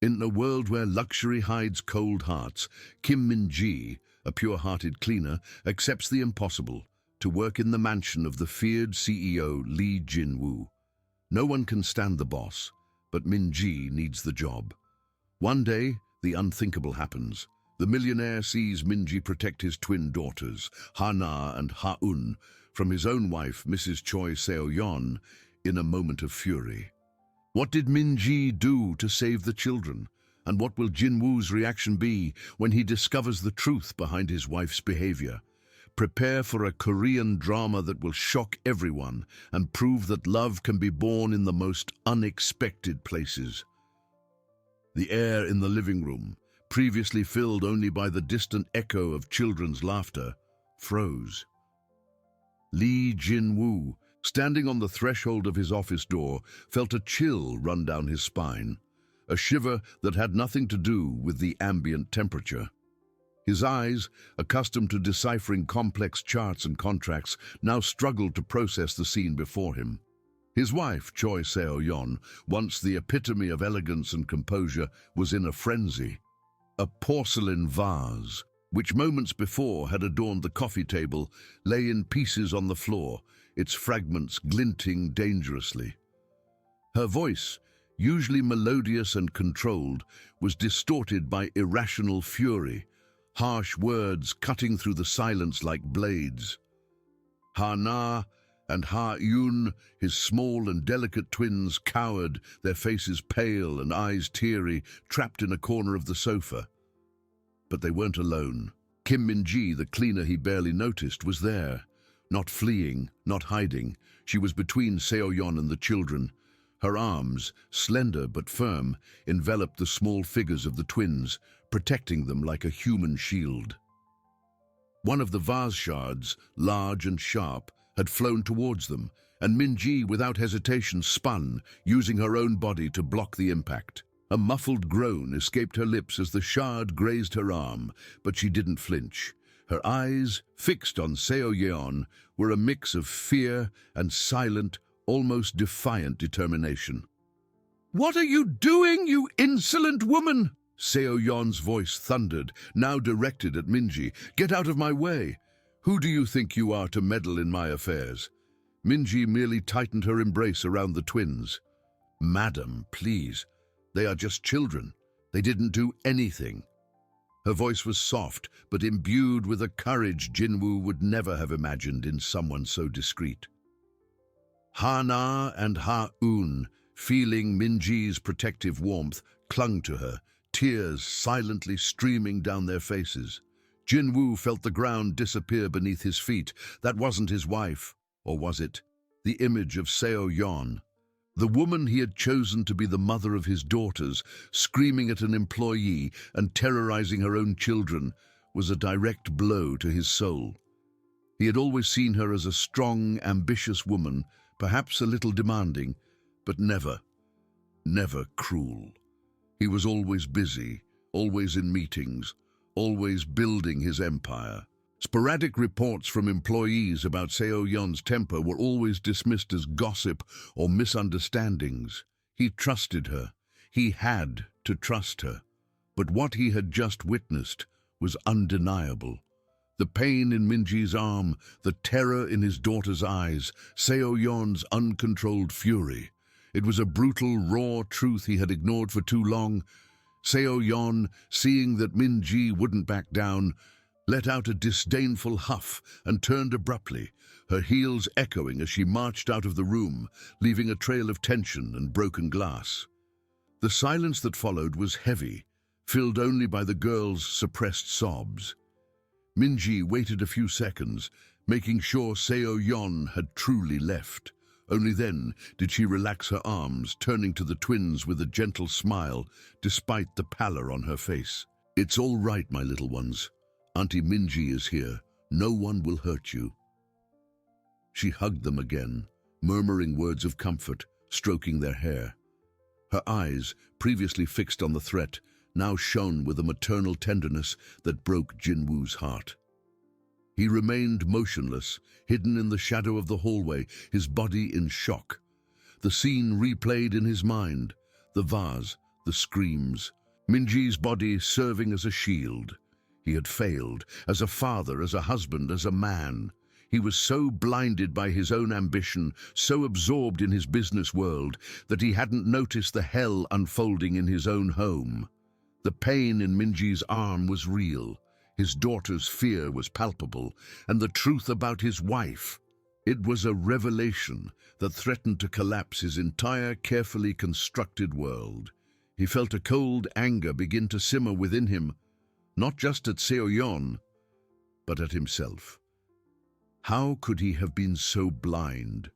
In a world where luxury hides cold hearts, Kim Min-ji, a pure-hearted cleaner, accepts the impossible, to work in the mansion of the feared CEO Lee Jin-woo. No one can stand the boss, but Min-ji needs the job. One day, the unthinkable happens. The millionaire sees Min-ji protect his twin daughters, Ha-na and Ha-un, from his own wife, Mrs. Choi Seo-yeon, in a moment of fury. What did Min-ji do to save the children? And what will Jin-woo's reaction be when he discovers the truth behind his wife's behavior? Prepare for a Korean drama that will shock everyone and prove that love can be born in the most unexpected places. The air in the living room, previously filled only by the distant echo of children's laughter, froze. Lee Jin-woo, standing on the threshold of his office door, felt a chill run down his spine, a shiver that had nothing to do with the ambient temperature. His eyes, accustomed to deciphering complex charts and contracts, now struggled to process the scene before him. His wife, Choi Seo-yeon, once the epitome of elegance and composure, was in a frenzy. A porcelain vase, which moments before had adorned the coffee table, lay in pieces on the floor, its fragments glinting dangerously. Her voice, usually melodious and controlled, was distorted by irrational fury, harsh words cutting through the silence like blades. Ha-na and Ha-un, his small and delicate twins, cowered, their faces pale and eyes teary, trapped in a corner of the sofa. But they weren't alone. Kim Min-ji, the cleaner he barely noticed, was there. Not fleeing, not hiding. She was between Seo-yeon and the children. Her arms, slender but firm, enveloped the small figures of the twins, protecting them like a human shield. One of the vase shards, large and sharp, had flown towards them, and Min-ji, without hesitation, spun, using her own body to block the impact. A muffled groan escaped her lips as the shard grazed her arm, but she didn't flinch. Her eyes, fixed on Seo-yeon, were a mix of fear and silent, almost defiant determination. "What are you doing, you insolent woman?" Seo-yeon's voice thundered, now directed at Min-ji. "Get out of my way! Who do you think you are to meddle in my affairs?" Min-ji merely tightened her embrace around the twins. "Madam, please. They are just children. They didn't do anything." Her voice was soft, but imbued with a courage Jin-woo would never have imagined in someone so discreet. Ha-na and Ha-un, feeling Min-ji's protective warmth, clung to her, tears silently streaming down their faces. Jin-woo felt the ground disappear beneath his feet. That wasn't his wife, or was it? The image of Seo-yeon. The woman he had chosen to be the mother of his daughters, screaming at an employee and terrorizing her own children, was a direct blow to his soul. He had always seen her as a strong, ambitious woman, perhaps a little demanding, but never cruel. He was always busy, always in meetings, always building his empire. Sporadic reports from employees about Seo-yeon's temper were always dismissed as gossip or misunderstandings. He trusted her. He had to trust her. But what he had just witnessed was undeniable. The pain in Min-ji's arm, the terror in his daughter's eyes, Seo-yeon's uncontrolled fury. It was a brutal, raw truth he had ignored for too long. Seo-yeon, seeing that Min-ji wouldn't back down, let out a disdainful huff and turned abruptly, her heels echoing as she marched out of the room, leaving a trail of tension and broken glass. The silence that followed was heavy, filled only by the girl's suppressed sobs. Min-ji waited a few seconds, making sure Seo-yeon had truly left. Only then did she relax her arms, turning to the twins with a gentle smile, despite the pallor on her face. "It's all right, my little ones. Auntie Min-ji is here. No one will hurt you." She hugged them again, murmuring words of comfort, stroking their hair. Her eyes, previously fixed on the threat, now shone with a maternal tenderness that broke Jin-woo's heart. He remained motionless, hidden in the shadow of the hallway, his body in shock. The scene replayed in his mind: the vase, the screams. Minji's body serving as a shield. He had failed, as a father, as a husband, as a man. He was so blinded by his own ambition, so absorbed in his business world, that he hadn't noticed the hell unfolding in his own home. The pain in Minji's arm was real. His daughter's fear was palpable, and the truth about his wife. It was a revelation that threatened to collapse his entire carefully constructed world. He felt a cold anger begin to simmer within him, not just at Seo-yeon, but at himself. How could he have been so blind?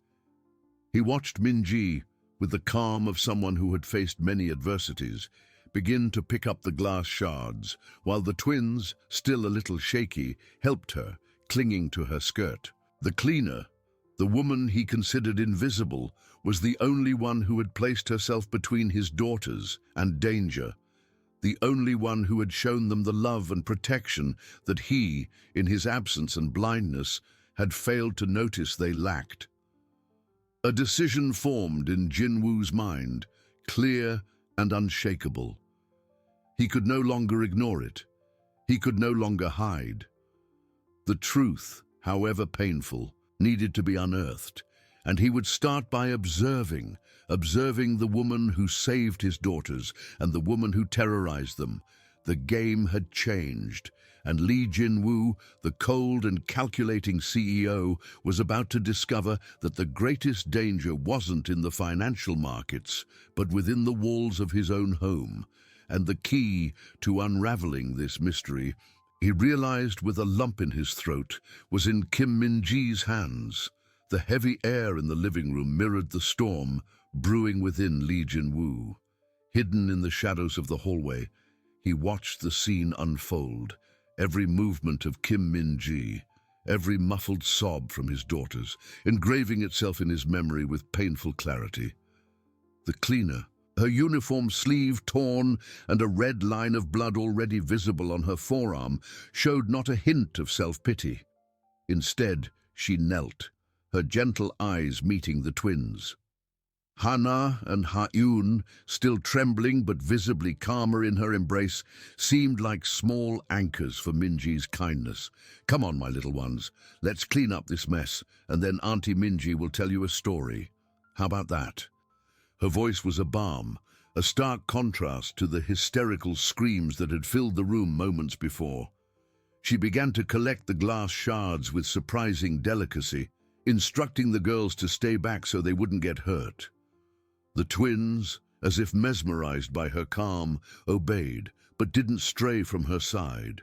He watched Minji, with the calm of someone who had faced many adversities, begin to pick up the glass shards, while the twins, still a little shaky, helped her, clinging to her skirt. The cleaner, the woman he considered invisible, was the only one who had placed herself between his daughters and danger, the only one who had shown them the love and protection that he, in his absence and blindness, had failed to notice they lacked. A decision formed in Jinwoo's mind, clear and unshakable. He could no longer ignore it. He could no longer hide. The truth, however painful, needed to be unearthed, and he would start by observing the woman who saved his daughters and the woman who terrorized them. The game had changed, and Lee Jinwoo, the cold and calculating CEO, was about to discover that the greatest danger wasn't in the financial markets, but within the walls of his own home. And the key to unraveling this mystery, he realized with a lump in his throat, was in Kim Min-ji's hands. The heavy air in the living room mirrored the storm brewing within Lee Jinwoo. Hidden in the shadows of the hallway, he watched the scene unfold, every movement of Kim Min-ji, every muffled sob from his daughters, engraving itself in his memory with painful clarity. The cleaner, her uniform sleeve torn and a red line of blood already visible on her forearm, showed not a hint of self-pity. Instead, she knelt, her gentle eyes meeting the twins. Hana and Ha-eun, still trembling but visibly calmer in her embrace, seemed like small anchors for Minji's kindness. "Come on, my little ones, let's clean up this mess, and then Auntie Minji will tell you a story. How about that?" Her voice was a balm, a stark contrast to the hysterical screams that had filled the room moments before. She began to collect the glass shards with surprising delicacy, instructing the girls to stay back so they wouldn't get hurt. The twins, as if mesmerized by her calm, obeyed, but didn't stray from her side.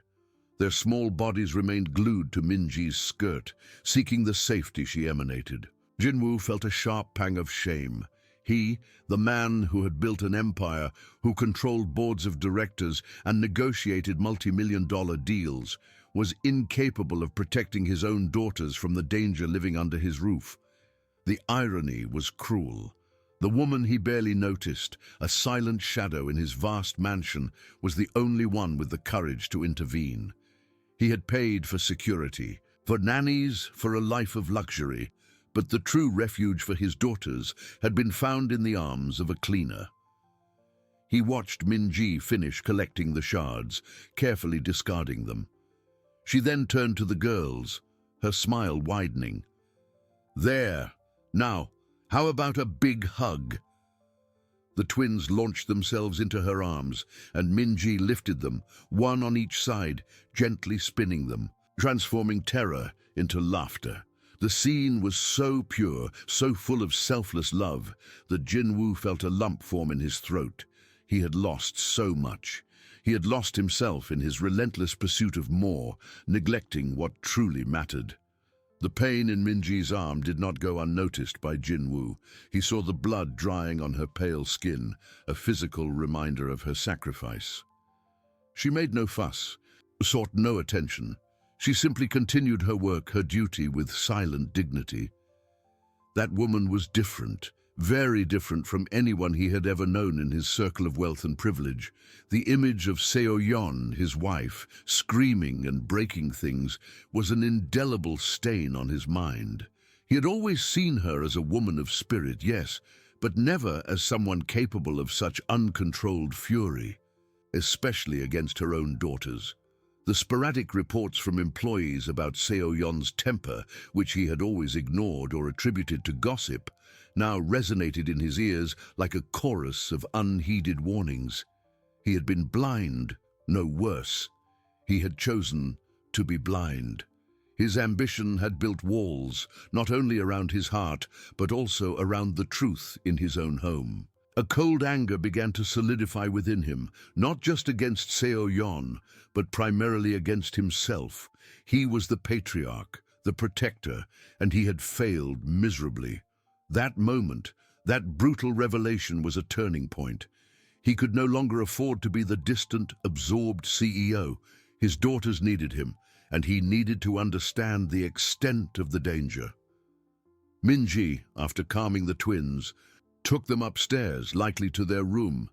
Their small bodies remained glued to Minji's skirt, seeking the safety she emanated. Jinwoo felt a sharp pang of shame. He, the man who had built an empire, who controlled boards of directors and negotiated multi-million-dollar deals, was incapable of protecting his own daughters from the danger living under his roof. The irony was cruel. The woman he barely noticed, a silent shadow in his vast mansion, was the only one with the courage to intervene. He had paid for security, for nannies, for a life of luxury, but the true refuge for his daughters had been found in the arms of a cleaner. He watched Min-ji finish collecting the shards, carefully discarding them. She then turned to the girls, her smile widening. "There, now, how about a big hug?" The twins launched themselves into her arms, and Min-ji lifted them, one on each side, gently spinning them, transforming terror into laughter. The scene was so pure, so full of selfless love, that Jinwoo felt a lump form in his throat. He had lost so much. He had lost himself in his relentless pursuit of more, neglecting what truly mattered. The pain in Minji's arm did not go unnoticed by Jinwoo. He saw the blood drying on her pale skin, a physical reminder of her sacrifice. She made no fuss, sought no attention. She simply continued her work, her duty, with silent dignity. That woman was different, very different from anyone he had ever known in his circle of wealth and privilege. The image of Seo-yeon, his wife, screaming and breaking things, was an indelible stain on his mind. He had always seen her as a woman of spirit, yes, but never as someone capable of such uncontrolled fury, especially against her own daughters. The sporadic reports from employees about Seo Yon's temper, which he had always ignored or attributed to gossip, now resonated in his ears like a chorus of unheeded warnings. He had been blind, no worse. He had chosen to be blind. His ambition had built walls, not only around his heart, but also around the truth in his own home. A cold anger began to solidify within him, not just against Seo Yon, but primarily against himself. He was the patriarch, the protector, and he had failed miserably. That moment, that brutal revelation was a turning point. He could no longer afford to be the distant, absorbed CEO. His daughters needed him, and he needed to understand the extent of the danger. Minji, after calming the twins, took them upstairs, likely to their room.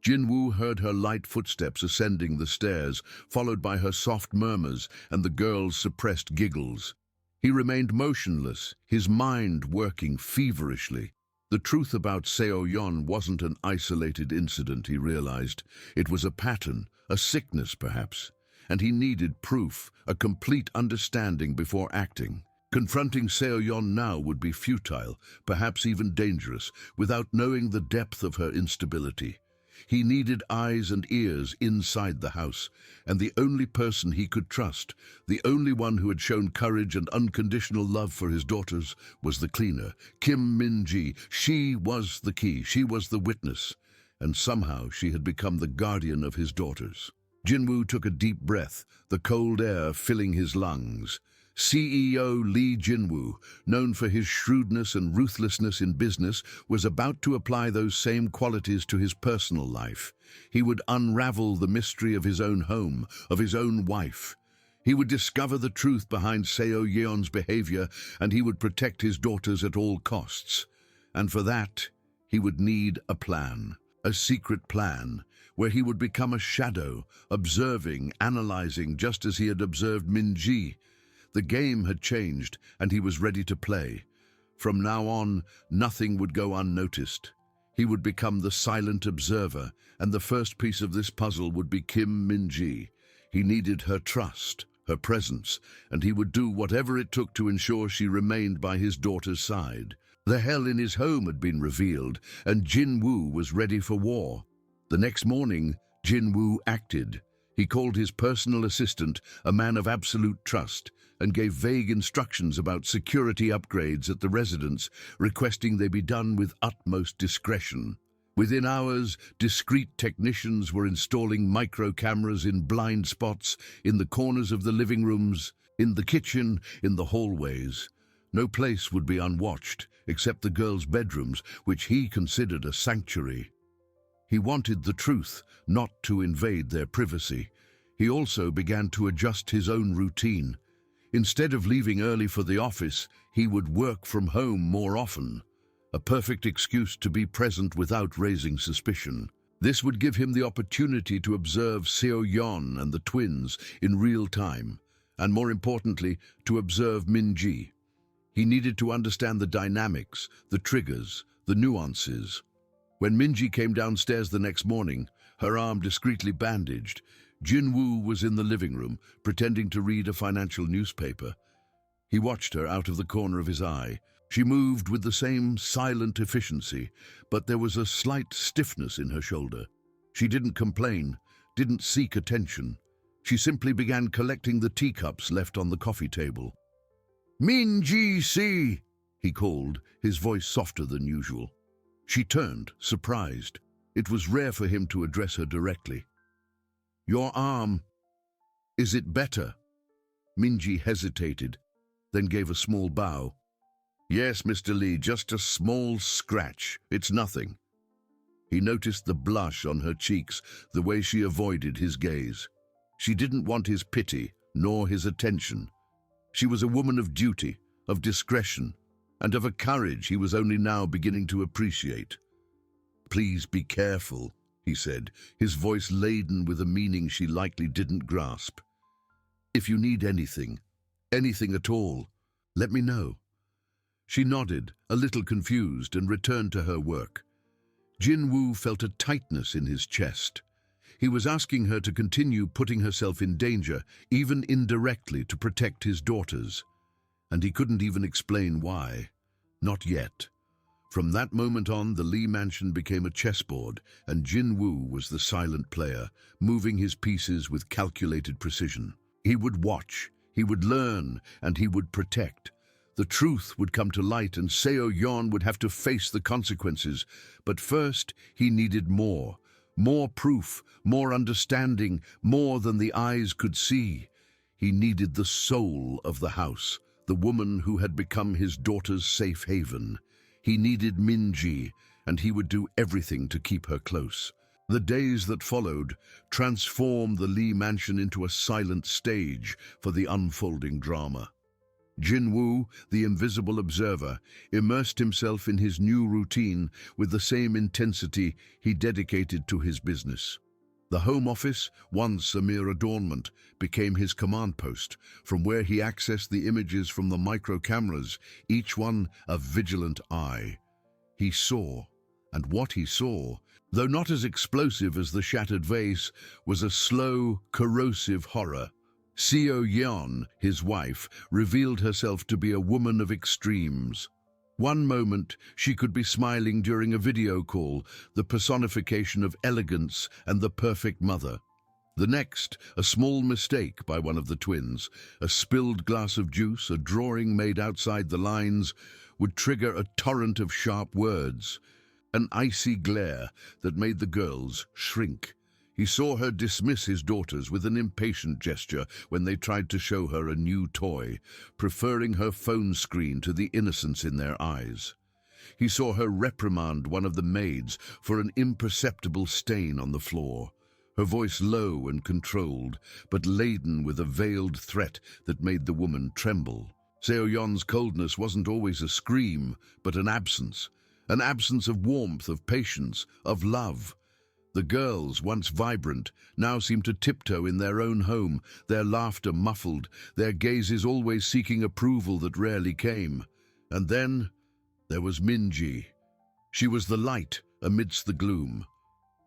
Jinwoo heard her light footsteps ascending the stairs, followed by her soft murmurs and the girls' suppressed giggles. He remained motionless, his mind working feverishly. The truth about Seo Yon wasn't an isolated incident, he realized. It was a pattern, a sickness perhaps, and he needed proof, a complete understanding before acting. Confronting Seo Yon now would be futile, perhaps even dangerous, without knowing the depth of her instability. He needed eyes and ears inside the house, and the only person he could trust, the only one who had shown courage and unconditional love for his daughters, was the cleaner, Kim Min-ji. She was the key, she was the witness, and somehow she had become the guardian of his daughters. Jinwoo took a deep breath, the cold air filling his lungs. CEO Lee Jinwoo, known for his shrewdness and ruthlessness in business, was about to apply those same qualities to his personal life. He would unravel the mystery of his own home, of his own wife. He would discover the truth behind Seo Yeon's behavior, and he would protect his daughters at all costs. And for that, he would need a plan, a secret plan, where he would become a shadow, observing, analyzing, just as he had observed Min-ji. The game had changed, and he was ready to play. From now on, nothing would go unnoticed. He would become the silent observer, and the first piece of this puzzle would be Kim Min-ji. He needed her trust, her presence, and he would do whatever it took to ensure she remained by his daughter's side. The hell in his home had been revealed, and Jinwoo was ready for war. The next morning, Jinwoo acted. He called his personal assistant, a man of absolute trust, and gave vague instructions about security upgrades at the residence, requesting they be done with utmost discretion. Within hours, discreet technicians were installing micro-cameras in blind spots, in the corners of the living rooms, in the kitchen, in the hallways. No place would be unwatched, except the girls' bedrooms, which he considered a sanctuary. He wanted the truth, not to invade their privacy. He also began to adjust his own routine. Instead of leaving early for the office, he would work from home more often, a perfect excuse to be present without raising suspicion. This would give him the opportunity to observe Seo Yon and the twins in real time, and more importantly, to observe Min-ji. He needed to understand the dynamics, the triggers, the nuances. When Min-ji came downstairs the next morning, her arm discreetly bandaged, Jinwoo was in the living room, pretending to read a financial newspaper. He watched her out of the corner of his eye. She moved with the same silent efficiency, but there was a slight stiffness in her shoulder. She didn't complain, didn't seek attention. She simply began collecting the teacups left on the coffee table. "Min-ji-si," he called, his voice softer than usual. She turned, surprised. It was rare for him to address her directly. "Your arm, is it better?" Min-ji hesitated, then gave a small bow. "Yes, Mr. Lee, just a small scratch. It's nothing." He noticed the blush on her cheeks, the way she avoided his gaze. She didn't want his pity, nor his attention. She was a woman of duty, of discretion, and of a courage he was only now beginning to appreciate. "Please be careful," he said, his voice laden with a meaning she likely didn't grasp. "If you need anything, anything at all, let me know." She nodded, a little confused, and returned to her work. Jinwoo felt a tightness in his chest. He was asking her to continue putting herself in danger, even indirectly, to protect his daughters. And he couldn't even explain why. Not yet. From that moment on, the Lee mansion became a chessboard, and Jinwoo was the silent player, moving his pieces with calculated precision. He would watch, he would learn, and he would protect. The truth would come to light, and Seo-yeon would have to face the consequences. But first, he needed more. More proof, more understanding, more than the eyes could see. He needed the soul of the house, the woman who had become his daughter's safe haven. He needed Min-ji, and he would do everything to keep her close. The days that followed transformed the Lee mansion into a silent stage for the unfolding drama. Jinwoo, the invisible observer, immersed himself in his new routine with the same intensity he dedicated to his business. The home office, once a mere adornment, became his command post, from where he accessed the images from the micro-cameras, each one a vigilant eye. He saw, and what he saw, though not as explosive as the shattered vase, was a slow, corrosive horror. Seo-yeon, his wife, revealed herself to be a woman of extremes. One moment, she could be smiling during a video call, the personification of elegance and the perfect mother. The next, a small mistake by one of the twins, a spilled glass of juice, a drawing made outside the lines, would trigger a torrent of sharp words, an icy glare that made the girls shrink. He saw her dismiss his daughters with an impatient gesture when they tried to show her a new toy, preferring her phone screen to the innocence in their eyes. He saw her reprimand one of the maids for an imperceptible stain on the floor, her voice low and controlled, but laden with a veiled threat that made the woman tremble. Seo-yeon's coldness wasn't always a scream, but an absence of warmth, of patience, of love. The girls, once vibrant, now seemed to tiptoe in their own home, their laughter muffled, their gazes always seeking approval that rarely came. And then there was Min-ji. She was the light amidst the gloom.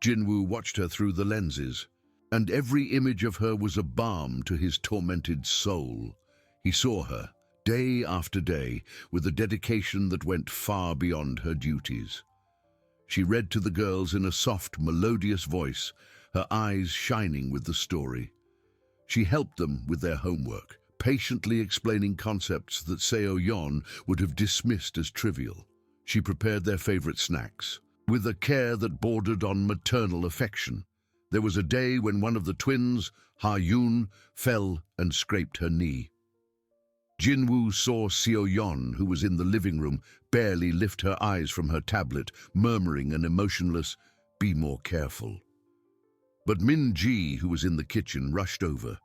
Jinwoo watched her through the lenses, and every image of her was a balm to his tormented soul. He saw her, day after day, with a dedication that went far beyond her duties. She read to the girls in a soft, melodious voice, her eyes shining with the story. She helped them with their homework, patiently explaining concepts that Seo-yeon would have dismissed as trivial. She prepared their favorite snacks, with a care that bordered on maternal affection. There was a day when one of the twins, Ha-yoon, fell and scraped her knee. Jinwoo saw Seo-yeon, who was in the living room, barely lift her eyes from her tablet, murmuring an emotionless, "Be more careful." But Min-ji, who was in the kitchen, rushed over.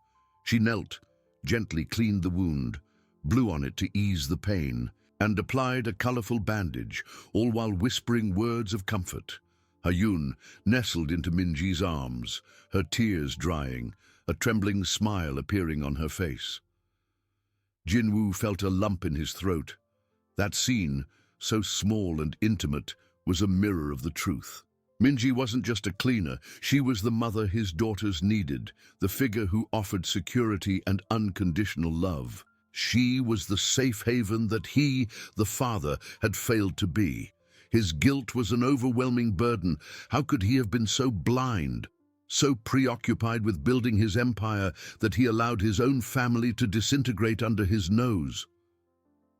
She knelt, gently cleaned the wound, blew on it to ease the pain, and applied a colorful bandage, all while whispering words of comfort. Ha-yoon nestled into Min-ji's arms, her tears drying, a trembling smile appearing on her face. Jinwoo felt a lump in his throat. That scene, so small and intimate, was a mirror of the truth. Min-ji wasn't just a cleaner, she was the mother his daughters needed, the figure who offered security and unconditional love. She was the safe haven that he, the father, had failed to be. His guilt was an overwhelming burden. How could he have been so blind? So preoccupied with building his empire that he allowed his own family to disintegrate under his nose.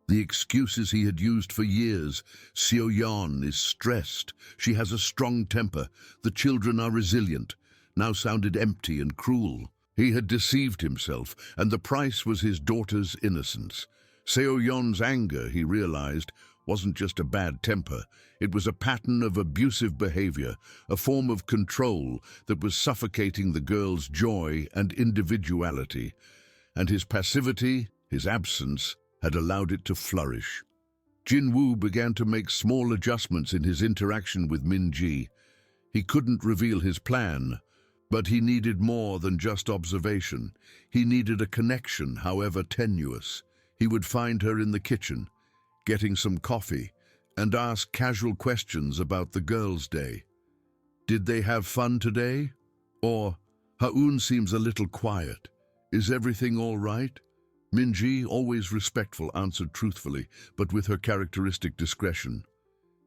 The excuses he had used for years, Seo-yeon is stressed, she has a strong temper, the children are resilient, now sounded empty and cruel. He had deceived himself, and the price was his daughter's innocence. Seo-yeon's anger, he realized, wasn't just a bad temper. It was a pattern of abusive behavior, a form of control that was suffocating the girl's joy and individuality. And his passivity, his absence, had allowed it to flourish. Jinwoo began to make small adjustments in his interaction with Min-ji. He couldn't reveal his plan, but he needed more than just observation. He needed a connection, however tenuous. He would find her in the kitchen. getting some coffee, and ask casual questions about the girls' day. Did they have fun today? Or, Haun seems a little quiet. Is everything all right? Minji, always respectful, answered truthfully, but with her characteristic discretion.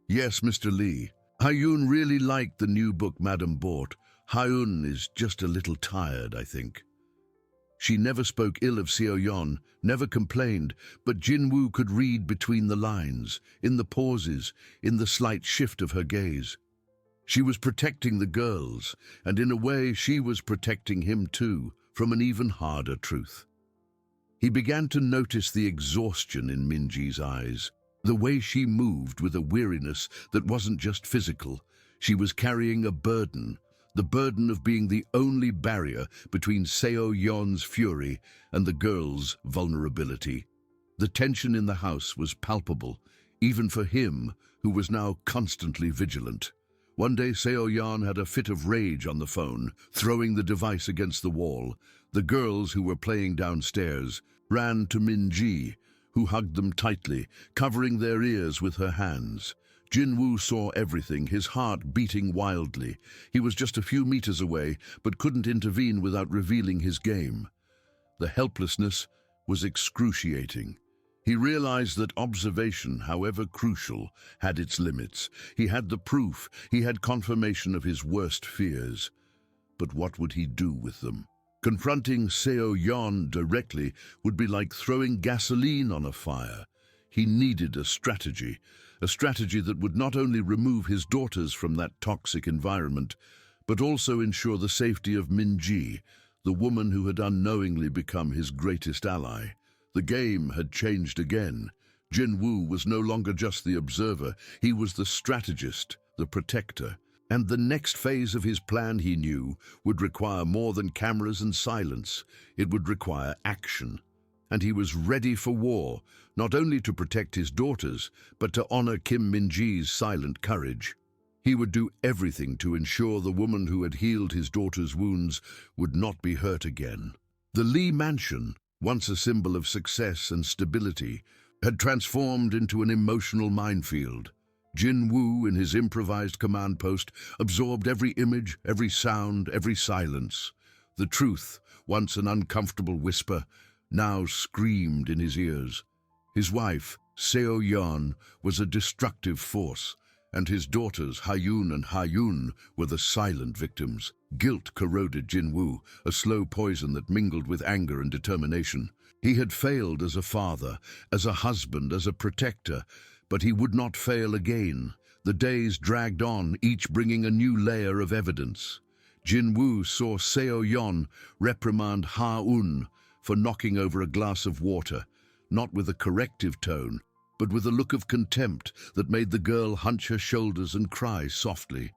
Yes, Mr. Lee. Haun really liked the new book Madam bought. Haun is just a little tired, I think. She never spoke ill of Seo-yeon, never complained, but Jin-woo could read between the lines, in the pauses, in the slight shift of her gaze. She was protecting the girls, and in a way she was protecting him too, from an even harder truth. He began to notice the exhaustion in Minji's eyes, the way she moved with a weariness that wasn't just physical. She was carrying a burden, the burden of being the only barrier between Seo-yeon's fury and the girls' vulnerability. The tension in the house was palpable, even for him, who was now constantly vigilant. One day Seo-yeon had a fit of rage on the phone, throwing the device against the wall. The girls, who were playing downstairs, ran to Minji, who hugged them tightly, covering their ears with her hands. Jin-woo saw everything, his heart beating wildly. He was just a few meters away, but couldn't intervene without revealing his game. The helplessness was excruciating. He realized that observation, however crucial, had its limits. He had the proof, he had confirmation of his worst fears. But what would he do with them? Confronting Seo-yeon directly would be like throwing gasoline on a fire. He needed a strategy that would not only remove his daughters from that toxic environment, but also ensure the safety of Minji, the woman who had unknowingly become his greatest ally. The game had changed again. Jin-woo was no longer just the observer, he was the strategist, the protector. And the next phase of his plan, he knew, would require more than cameras and silence. It would require action. And he was ready for war, not only to protect his daughters, but to honor Kim Min-ji's silent courage. He would do everything to ensure the woman who had healed his daughter's wounds would not be hurt again. The Lee mansion, once a symbol of success and stability, had transformed into an emotional minefield. Jin-woo, in his improvised command post, absorbed every image, every sound, every silence. The truth, once an uncomfortable whisper, now screamed in his ears. His wife, Seo-yeon, was a destructive force, and his daughters, Hayoon and Hayoon, were the silent victims. Guilt corroded Jin-woo, a slow poison that mingled with anger and determination. He had failed as a father, as a husband, as a protector, but he would not fail again. The days dragged on, each bringing a new layer of evidence. Jin-woo saw Seo-yeon reprimand Ha-eun for knocking over a glass of water, not with a corrective tone, but with a look of contempt that made the girl hunch her shoulders and cry softly.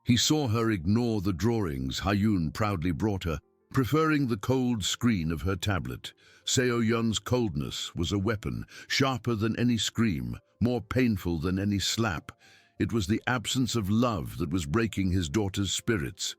He saw her ignore the drawings Hayoon proudly brought her, preferring the cold screen of her tablet. Seo-yeon's coldness was a weapon, sharper than any scream, more painful than any slap. It was the absence of love that was breaking his daughter's spirits.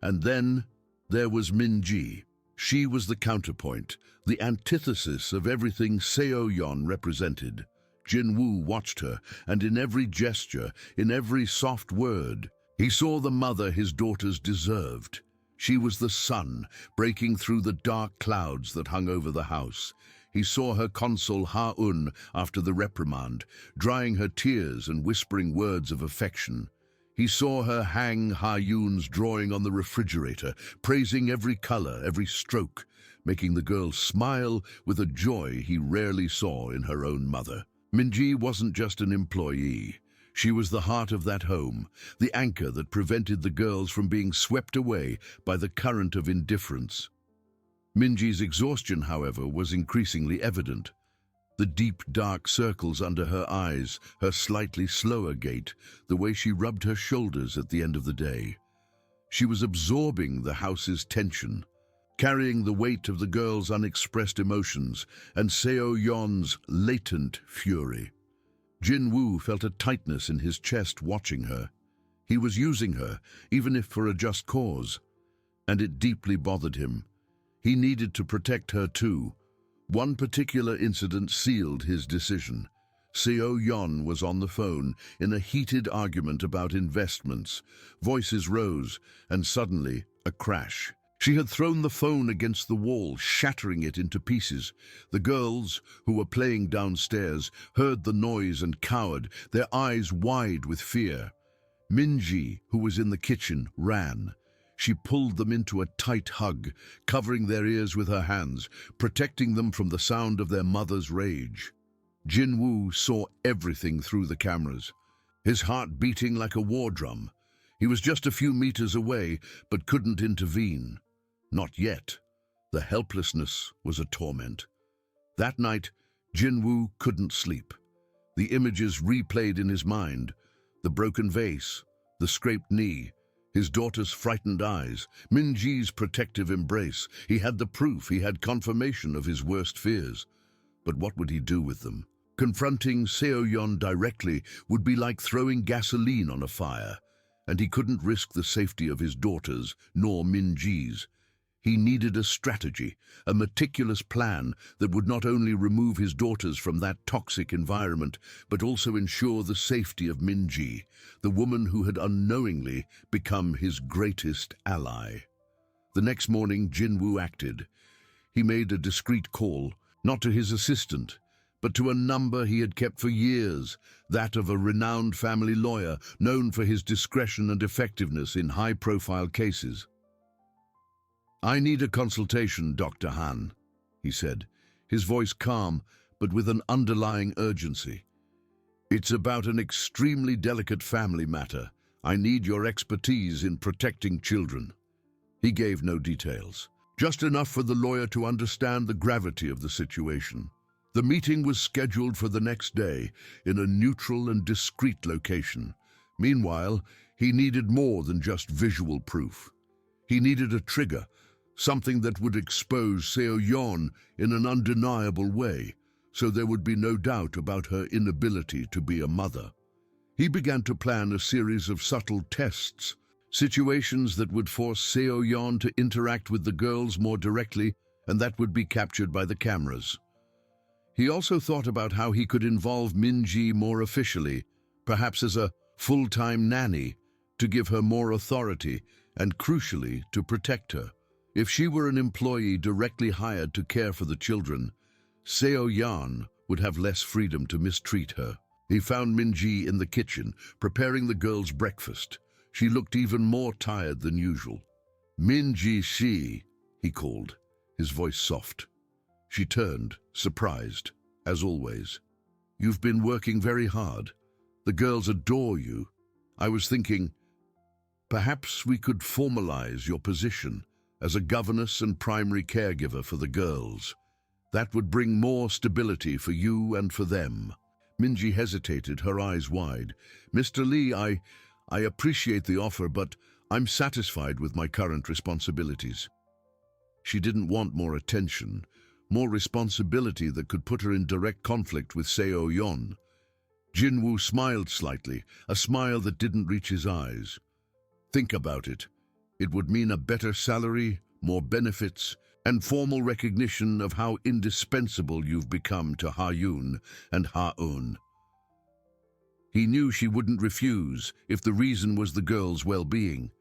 And then there was Minji. She was the counterpoint, the antithesis of everything Seo-yeon represented. Jin-woo watched her, and in every gesture, in every soft word, he saw the mother his daughters deserved. She was the sun, breaking through the dark clouds that hung over the house. He saw her console Ha-eun after the reprimand, drying her tears and whispering words of affection. He saw her hang Ha-yoon's drawing on the refrigerator, praising every color, every stroke, making the girl smile with a joy he rarely saw in her own mother. Minji wasn't just an employee. She was the heart of that home, the anchor that prevented the girls from being swept away by the current of indifference. Minji's exhaustion, however, was increasingly evident. The deep, dark circles under her eyes, her slightly slower gait, the way she rubbed her shoulders at the end of the day. She was absorbing the house's tension, carrying the weight of the girls' unexpressed emotions and Seo-yeon's latent fury. Jin-woo felt a tightness in his chest watching her. He was using her, even if for a just cause, and it deeply bothered him. He needed to protect her too. One particular incident sealed his decision. Seo Yon was on the phone in a heated argument about investments. Voices rose, and suddenly, a crash. She had thrown the phone against the wall, shattering it into pieces. The girls, who were playing downstairs, heard the noise and cowered, their eyes wide with fear. Minji, who was in the kitchen, ran. She pulled them into a tight hug, covering their ears with her hands, protecting them from the sound of their mother's rage. Jinwoo saw everything through the cameras, his heart beating like a war drum. He was just a few meters away, but couldn't intervene. Not yet. The helplessness was a torment. That night, Jinwoo couldn't sleep. The images replayed in his mind: the broken vase, the scraped knee, his daughter's frightened eyes, Minji's protective embrace. He had the proof, he had confirmation of his worst fears. But what would he do with them? Confronting Seo-yeon directly would be like throwing gasoline on a fire, and he couldn't risk the safety of his daughters, nor Minji's. He needed a strategy, a meticulous plan that would not only remove his daughters from that toxic environment, but also ensure the safety of Minji, the woman who had unknowingly become his greatest ally. The next morning, Jinwoo acted. He made a discreet call, not to his assistant, but to a number he had kept for years, that of a renowned family lawyer known for his discretion and effectiveness in high-profile cases. "I need a consultation, Dr. Han," he said, his voice calm, but with an underlying urgency. "It's about an extremely delicate family matter. I need your expertise in protecting children." He gave no details, just enough for the lawyer to understand the gravity of the situation. The meeting was scheduled for the next day, in a neutral and discreet location. Meanwhile, he needed more than just visual proof. He needed a trigger, something that would expose Seo-yeon in an undeniable way, so there would be no doubt about her inability to be a mother. He began to plan a series of subtle tests, situations that would force Seo-yeon to interact with the girls more directly, and that would be captured by the cameras. He also thought about how he could involve Minji more officially, perhaps as a full-time nanny, to give her more authority and, crucially, to protect her. If she were an employee directly hired to care for the children, Seo-yeon would have less freedom to mistreat her. He found Minji in the kitchen, preparing the girls' breakfast. She looked even more tired than usual. "Minji-shi," he called, his voice soft. She turned, surprised, as always. "You've been working very hard. The girls adore you. I was thinking, perhaps we could formalize your position as a governess and primary caregiver for the girls. That would bring more stability for you and for them." Minji hesitated, her eyes wide. "Mr. Lee, I appreciate the offer, but I'm satisfied with my current responsibilities." She didn't want more attention, more responsibility that could put her in direct conflict with Seo-yeon. Jinwoo smiled slightly, a smile that didn't reach his eyes. "Think about it. It would mean a better salary, more benefits, and formal recognition of how indispensable you've become to Ha-yoon and Ha-eun." He knew she wouldn't refuse if the reason was the girl's well-being.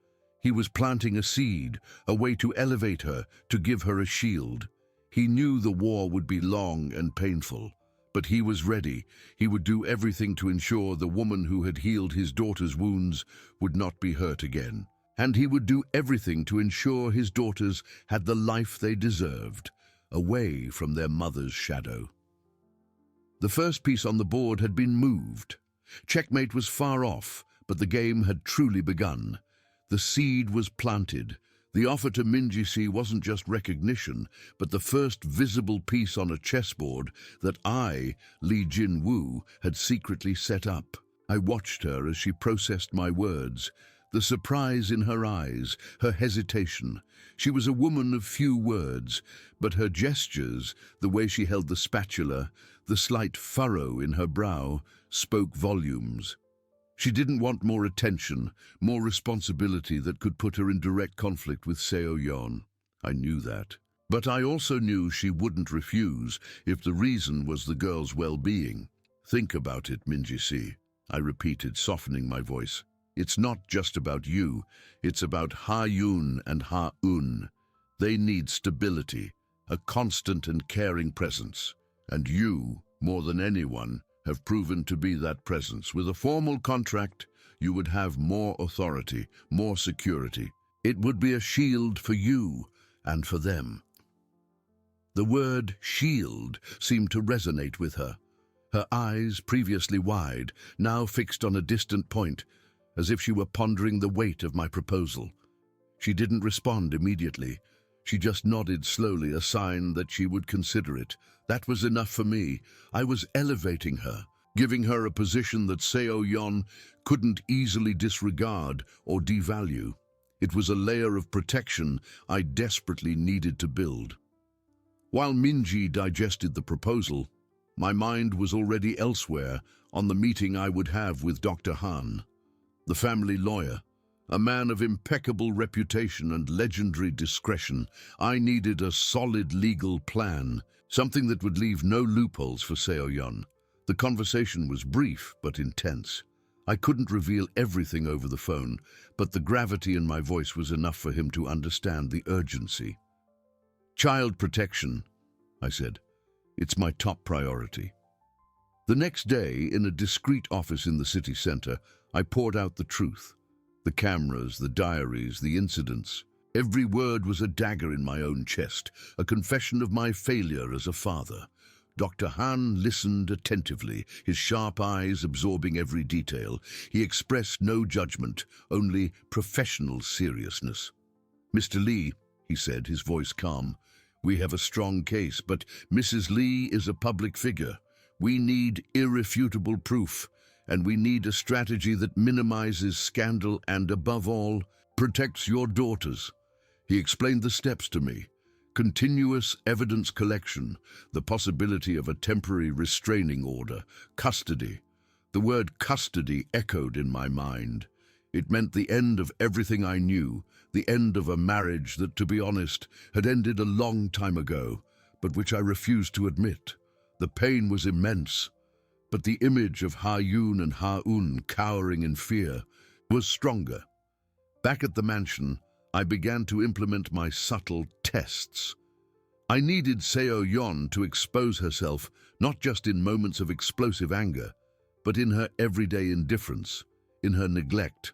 He was planting a seed, a way to elevate her, to give her a shield. He knew the war would be long and painful, but he was ready. He would do everything to ensure the woman who had healed his daughter's wounds would not be hurt again. And he would do everything to ensure his daughters had the life they deserved, away from their mother's shadow. The first piece on the board had been moved. Checkmate was far off, but the game had truly begun. The seed was planted. The offer to Minji-shi wasn't just recognition, but the first visible piece on a chessboard that I, Lee Jin-woo, had secretly set up. I watched her as she processed my words, the surprise in her eyes, her hesitation. She was a woman of few words, but her gestures, the way she held the spatula, the slight furrow in her brow, spoke volumes. She didn't want more attention, more responsibility that could put her in direct conflict with Seo-yeon. I knew that. But I also knew she wouldn't refuse if the reason was the girl's well-being. Think about it, Minji-si, I repeated, softening my voice. It's not just about you, it's about Ha-Yun and Ha-Un. They need stability, a constant and caring presence. And you, more than anyone, have proven to be that presence. With a formal contract, you would have more authority, more security. It would be a shield for you and for them. The word shield seemed to resonate with her. Her eyes, previously wide, now fixed on a distant point, as if she were pondering the weight of my proposal. She didn't respond immediately. She just nodded slowly, a sign that she would consider it. That was enough for me. I was elevating her, giving her a position that Seo-Yeon couldn't easily disregard or devalue. It was a layer of protection I desperately needed to build. While Minji digested the proposal, my mind was already elsewhere, on the meeting I would have with Dr. Han, the family lawyer. A man of impeccable reputation and legendary discretion. I needed a solid legal plan, something that would leave no loopholes for Seo-Yeon. The conversation was brief but intense. I couldn't reveal everything over the phone, but the gravity in my voice was enough for him to understand the urgency. Child protection, I said. It's my top priority. The next day, in a discreet office in the city center, I poured out the truth. The cameras, the diaries, the incidents. Every word was a dagger in my own chest, a confession of my failure as a father. Dr. Han listened attentively, his sharp eyes absorbing every detail. He expressed no judgment, only professional seriousness. "Mr. Lee," he said, his voice calm, "we have a strong case, but Mrs. Lee is a public figure. We need irrefutable proof. And we need a strategy that minimizes scandal and, above all, protects your daughters." He explained the steps to me. Continuous evidence collection, the possibility of a temporary restraining order, custody. The word custody echoed in my mind. It meant the end of everything I knew, the end of a marriage that, to be honest, had ended a long time ago, but which I refused to admit. The pain was immense. But the image of Ha-Yun and Ha-Un cowering in fear was stronger. Back at the mansion, I began to implement my subtle tests. I needed Seo-Yeon to expose herself, not just in moments of explosive anger, but in her everyday indifference, in her neglect.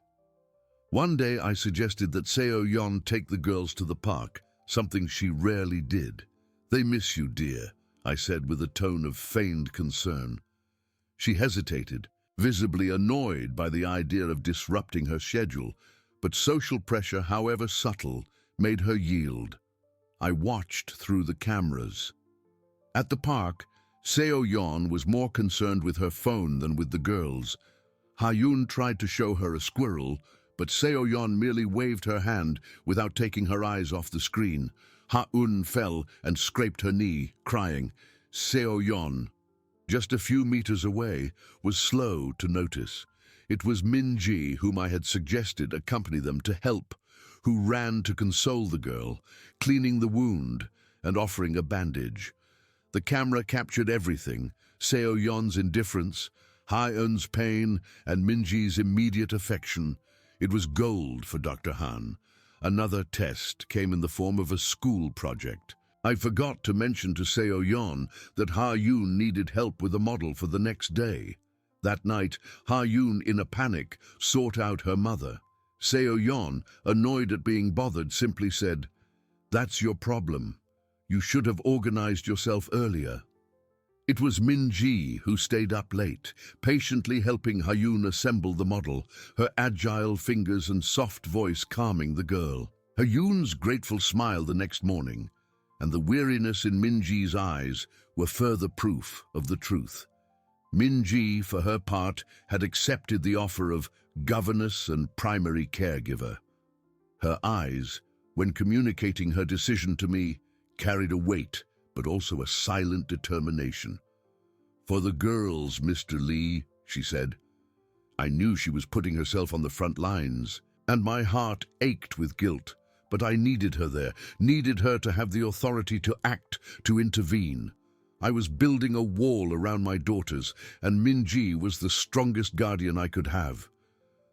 One day I suggested that Seo-Yeon take the girls to the park, something she rarely did. "They miss you, dear," I said with a tone of feigned concern. She hesitated, visibly annoyed by the idea of disrupting her schedule, but social pressure, however subtle, made her yield. I watched through the cameras. At the park, Seo-Yeon was more concerned with her phone than with the girls. Ha-Yun tried to show her a squirrel, but Seo-Yeon merely waved her hand without taking her eyes off the screen. Ha-Un fell and scraped her knee, crying. Seo-Yeon, just a few meters away, was slow to notice. It was Minji, whom I had suggested accompany them to help, who ran to console the girl, cleaning the wound and offering a bandage. The camera captured everything: Seo-Yeon's indifference, Ha-Un's pain, and Minji's immediate affection. It was gold for Dr. Han. Another test came in the form of a school project. I forgot to mention to Seo-Yeon that Ha-Yun needed help with a model for the next day. That night, Ha-Yun, in a panic, sought out her mother. Seo-Yeon, annoyed at being bothered, simply said, "That's your problem. You should have organized yourself earlier." It was Minji who stayed up late, patiently helping Ha-Yun assemble the model, her agile fingers and soft voice calming the girl. Ha-Yun's grateful smile the next morning, and the weariness in Minji's eyes, were further proof of the truth. Minji, for her part, had accepted the offer of governess and primary caregiver. Her eyes, when communicating her decision to me, carried a weight, but also a silent determination. "For the girls, Mr. Lee," she said. I knew she was putting herself on the front lines, and my heart ached with guilt. But I needed her there, needed her to have the authority to act, to intervene. I was building a wall around my daughters, and Minji was the strongest guardian I could have.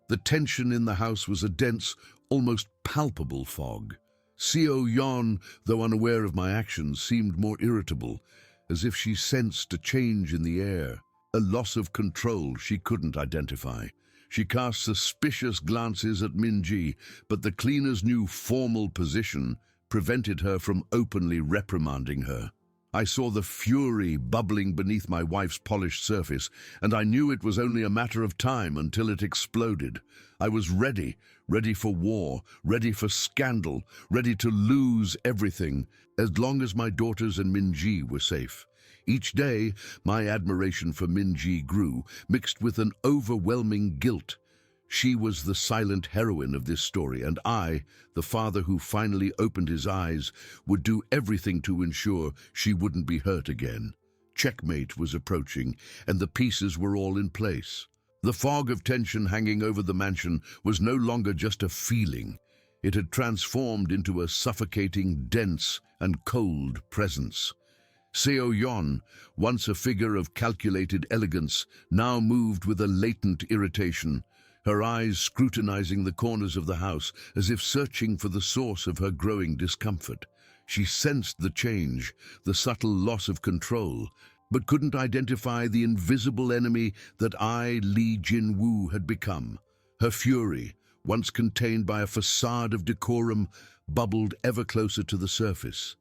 The tension in the house was a dense, almost palpable fog. Seo Yon, though unaware of my actions, seemed more irritable, as if she sensed a change in the air, a loss of control she couldn't identify. She cast suspicious glances at Minji, but the cleaner's new formal position prevented her from openly reprimanding her. I saw the fury bubbling beneath my wife's polished surface, and I knew it was only a matter of time until it exploded. I was ready for war, ready for scandal, ready to lose everything, as long as my daughters and Minji were safe. Each day, my admiration for Minji grew, mixed with an overwhelming guilt. She was the silent heroine of this story, and I, the father who finally opened his eyes, would do everything to ensure she wouldn't be hurt again. Checkmate was approaching, and the pieces were all in place. The fog of tension hanging over the mansion was no longer just a feeling. It had transformed into a suffocating, dense, and cold presence. Seo Yon, once a figure of calculated elegance, now moved with a latent irritation, her eyes scrutinizing the corners of the house as if searching for the source of her growing discomfort. She sensed the change, the subtle loss of control, but couldn't identify the invisible enemy that Li Jinwu had become. Her fury, once contained by a facade of decorum, bubbled ever closer to the surface.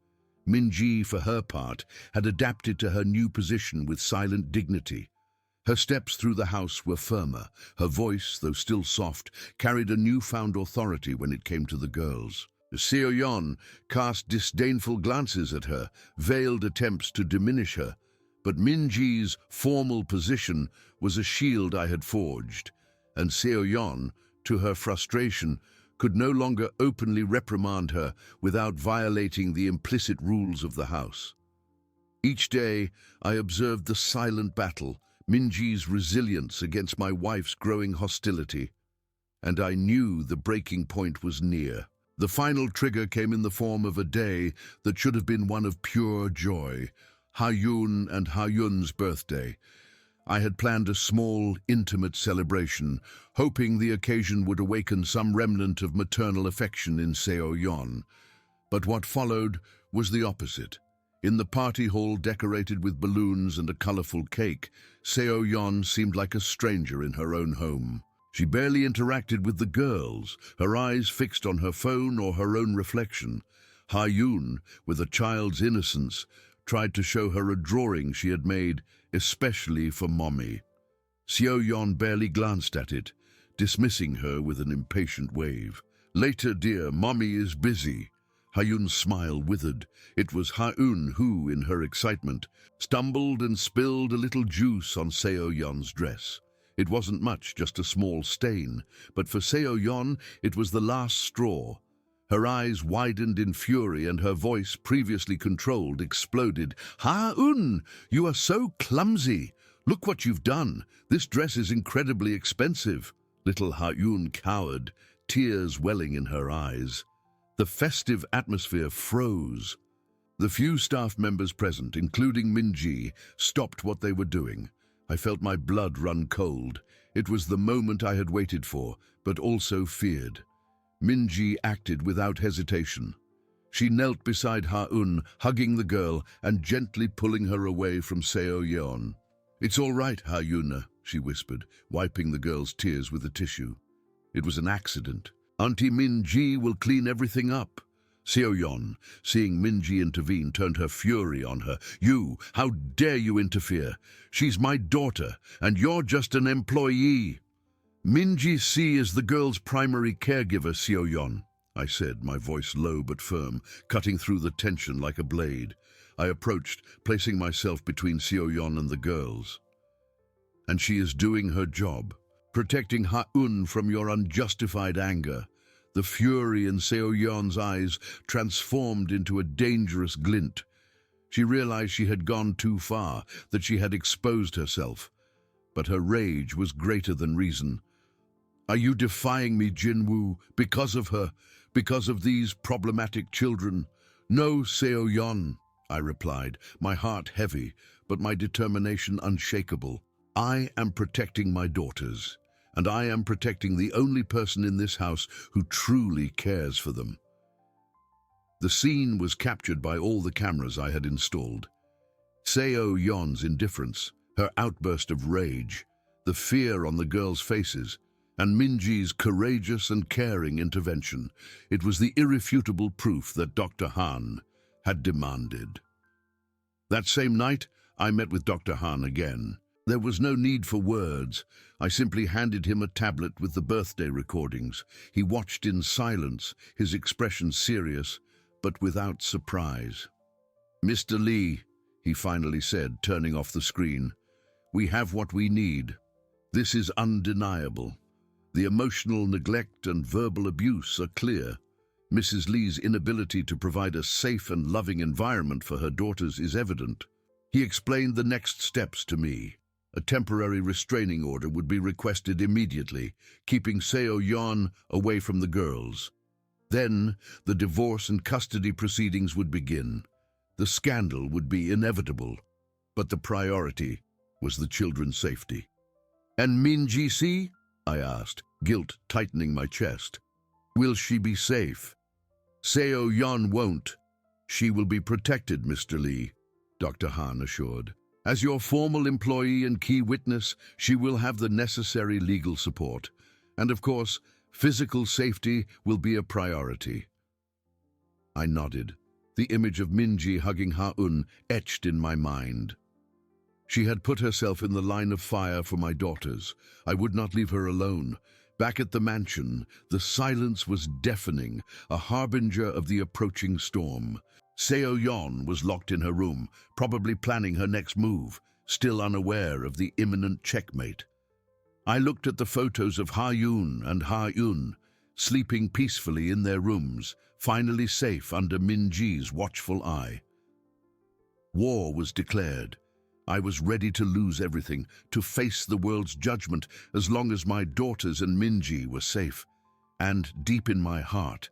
Minji, for her part, had adapted to her new position with silent dignity. Her steps through the house were firmer. Her voice, though still soft, carried a newfound authority when it came to the girls. Seo Yon cast disdainful glances at her, veiled attempts to diminish her, but Minji's formal position was a shield I had forged, and Seo Yon, to her frustration, could no longer openly reprimand her without violating the implicit rules of the house. Each day, I observed the silent battle, Minji's resilience against my wife's growing hostility, and I knew the breaking point was near. The final trigger came in the form of a day that should have been one of pure joy, Ha-Yun and Ha-Yun's birthday. I had planned a small, intimate celebration, hoping the occasion would awaken some remnant of maternal affection in Seo Yon. But what followed was the opposite. In the party hall decorated with balloons and a colorful cake, Seo Yon seemed like a stranger in her own home. She barely interacted with the girls, her eyes fixed on her phone or her own reflection. Ha-Yun, with a child's innocence, tried to show her a drawing she had made especially for Mommy. Seo Yon barely glanced at it, dismissing her with an impatient wave. "Later, dear, Mommy is busy." Ha-Yun's smile withered. It was Ha-Yun who, in her excitement, stumbled and spilled a little juice on Seo Yon's dress. It wasn't much, just a small stain, but for Seo Yon it was the last straw. Her eyes widened in fury and her voice, previously controlled, exploded. "Ha-Yun, you are so clumsy! Look what you've done! This dress is incredibly expensive." Little Ha-Yun cowered, tears welling in her eyes. The festive atmosphere froze. The few staff members present, including Minji, stopped what they were doing. I felt my blood run cold. It was the moment I had waited for, but also feared. Minji acted without hesitation. She knelt beside Ha-Yun, hugging the girl and gently pulling her away from Seo Yon. "It's all right, Ha-Yun," she whispered, wiping the girl's tears with a tissue. "It was an accident. Auntie Minji will clean everything up." Seo Yon, seeing Minji intervene, turned her fury on her. "You, how dare you interfere? She's my daughter, and you're just an employee." "Minji Si is the girl's primary caregiver, Seo Yon," I said, my voice low but firm, cutting through the tension like a blade. I approached, placing myself between Seo Yon and the girls. "And she is doing her job, protecting Ha-Yun from your unjustified anger." The fury in Seo Yon's eyes transformed into a dangerous glint. She realized she had gone too far, that she had exposed herself. But her rage was greater than reason. "Are you defying me, Jinwu, because of her, because of these problematic children?" "No, Seo Yon," I replied, my heart heavy, but my determination unshakable. I am protecting my daughters, and I am protecting the only person in this house who truly cares for them. The scene was captured by all the cameras I had installed. Seo Yon's indifference, her outburst of rage, the fear on the girls' faces, and Minji's courageous and caring intervention. It was the irrefutable proof that Dr. Han had demanded. That same night, I met with Dr. Han again. There was no need for words. I simply handed him a tablet with the birthday recordings. He watched in silence, his expression serious, but without surprise. "Mr. Lee," he finally said, turning off the screen, "we have what we need. This is undeniable. The emotional neglect and verbal abuse are clear. Mrs. Lee's inability to provide a safe and loving environment for her daughters is evident." He explained the next steps to me. A temporary restraining order would be requested immediately, keeping Seo Yon away from the girls. Then, the divorce and custody proceedings would begin. The scandal would be inevitable, but the priority was the children's safety. "And Min Ji-si?" I asked, guilt tightening my chest. "Will she be safe?" "Seo Yon won't. She will be protected, Mr. Lee," Dr. Han assured. "As your formal employee and key witness, she will have the necessary legal support. And of course, physical safety will be a priority." I nodded, the image of Minji hugging Ha-un etched in my mind. She had put herself in the line of fire for my daughters. I would not leave her alone. Back at the mansion, the silence was deafening, a harbinger of the approaching storm. Seo Yon was locked in her room, probably planning her next move, still unaware of the imminent checkmate. I looked at the photos of Ha-yun and Ha-yun, sleeping peacefully in their rooms, finally safe under Min-ji's watchful eye. War was declared. I was ready to lose everything, to face the world's judgment, as long as my daughters and Min-ji were safe. And deep in my heart,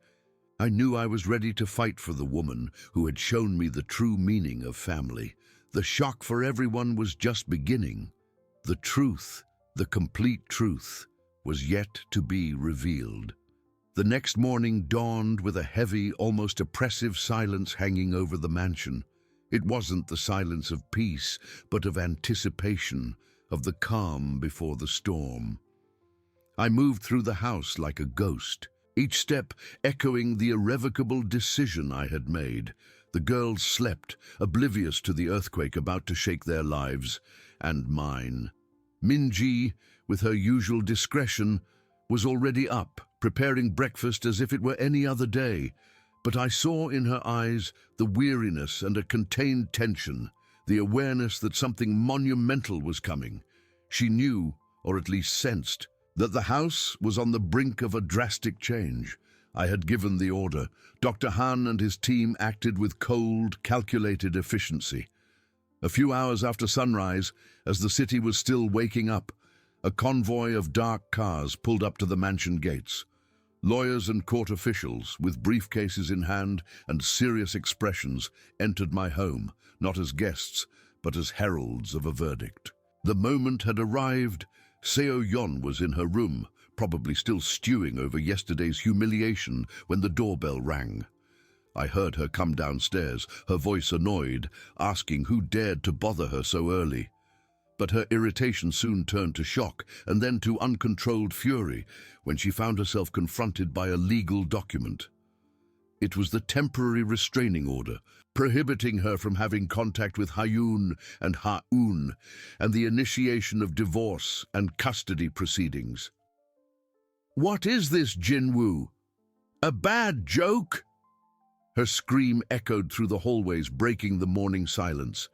I knew I was ready to fight for the woman who had shown me the true meaning of family. The shock for everyone was just beginning. The truth, the complete truth, was yet to be revealed. The next morning dawned with a heavy, almost oppressive silence hanging over the mansion. It wasn't the silence of peace, but of anticipation, of the calm before the storm. I moved through the house like a ghost, each step echoing the irrevocable decision I had made. The girls slept, oblivious to the earthquake about to shake their lives, and mine. Min-ji, with her usual discretion, was already up, preparing breakfast as if it were any other day. But I saw in her eyes the weariness and a contained tension, the awareness that something monumental was coming. She knew, or at least sensed, that the house was on the brink of a drastic change. I had given the order. Dr. Han and his team acted with cold, calculated efficiency. A few hours after sunrise, as the city was still waking up, a convoy of dark cars pulled up to the mansion gates. Lawyers and court officials, with briefcases in hand and serious expressions, entered my home, not as guests, but as heralds of a verdict. The moment had arrived. Seo Yon was in her room, probably still stewing over yesterday's humiliation when the doorbell rang. I heard her come downstairs, her voice annoyed, asking who dared to bother her so early. But her irritation soon turned to shock and then to uncontrolled fury when she found herself confronted by a legal document. It was the temporary restraining order, prohibiting her from having contact with Ha-yun and Ha-un, and the initiation of divorce and custody proceedings. "What is this, Jinwoo? A bad joke?" Her scream echoed through the hallways, breaking the morning silence.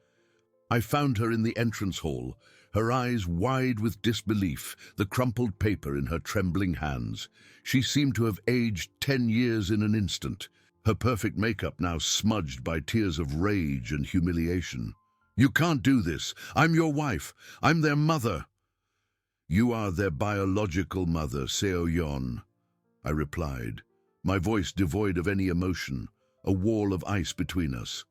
I found her in the entrance hall, her eyes wide with disbelief, the crumpled paper in her trembling hands. She seemed to have aged 10 years in an instant, her perfect makeup now smudged by tears of rage and humiliation. "You can't do this. I'm your wife. I'm their mother." "You are their biological mother, Seo Yon," I replied, my voice devoid of any emotion, a wall of ice between us.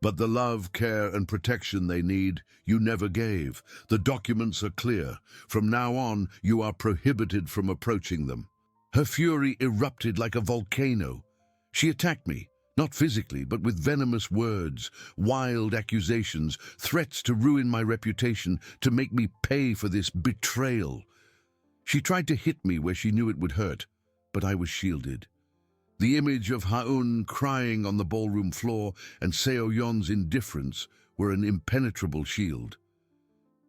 But the love, care, and protection they need, you never gave. The documents are clear. From now on, you are prohibited from approaching them. Her fury erupted like a volcano. She attacked me, not physically, but with venomous words, wild accusations, threats to ruin my reputation, to make me pay for this betrayal. She tried to hit me where she knew it would hurt, but I was shielded. The image of Ha-un crying on the ballroom floor and Seo-yeon's indifference were an impenetrable shield.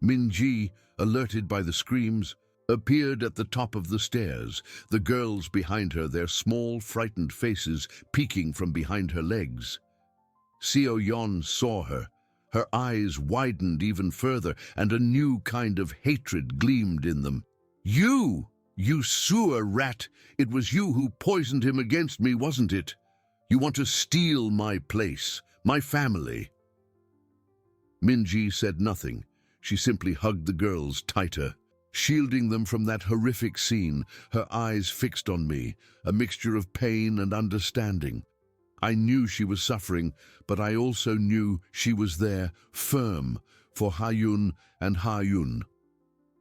Min-ji, alerted by the screams, appeared at the top of the stairs, the girls behind her, their small, frightened faces peeking from behind her legs. Seo-yeon saw her. Her eyes widened even further, and a new kind of hatred gleamed in them. You sewer rat! It was you who poisoned him against me, wasn't it? You want to steal my place, my family." Min-ji said nothing. She simply hugged the girls tighter, shielding them from that horrific scene, her eyes fixed on me, a mixture of pain and understanding. I knew she was suffering, but I also knew she was there, firm, for Ha-un and Ha-yun.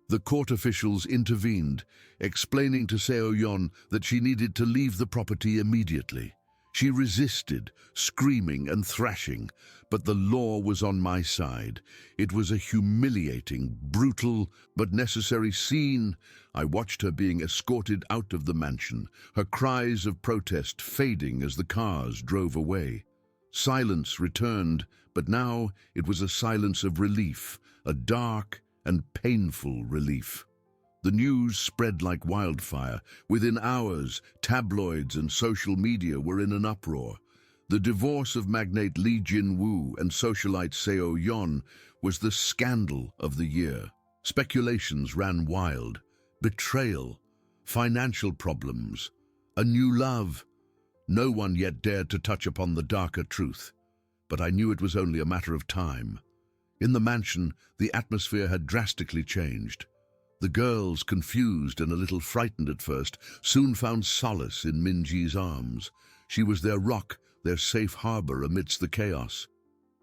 The court officials intervened, explaining to Seo-yeon that she needed to leave the property immediately. She resisted, screaming and thrashing, but the law was on my side. It was a humiliating, brutal, but necessary scene. I watched her being escorted out of the mansion, her cries of protest fading as the cars drove away. Silence returned, but now it was a silence of relief, a dark and painful relief. The news spread like wildfire. Within hours, tabloids and social media were in an uproar. The divorce of magnate Lee Jin-woo and socialite Seo-yeon was the scandal of the year. Speculations ran wild. Betrayal, financial problems, a new love. No one yet dared to touch upon the darker truth, but I knew it was only a matter of time. In the mansion, the atmosphere had drastically changed. The girls, confused and a little frightened at first, soon found solace in Min-ji's arms. She was their rock, their safe harbor amidst the chaos.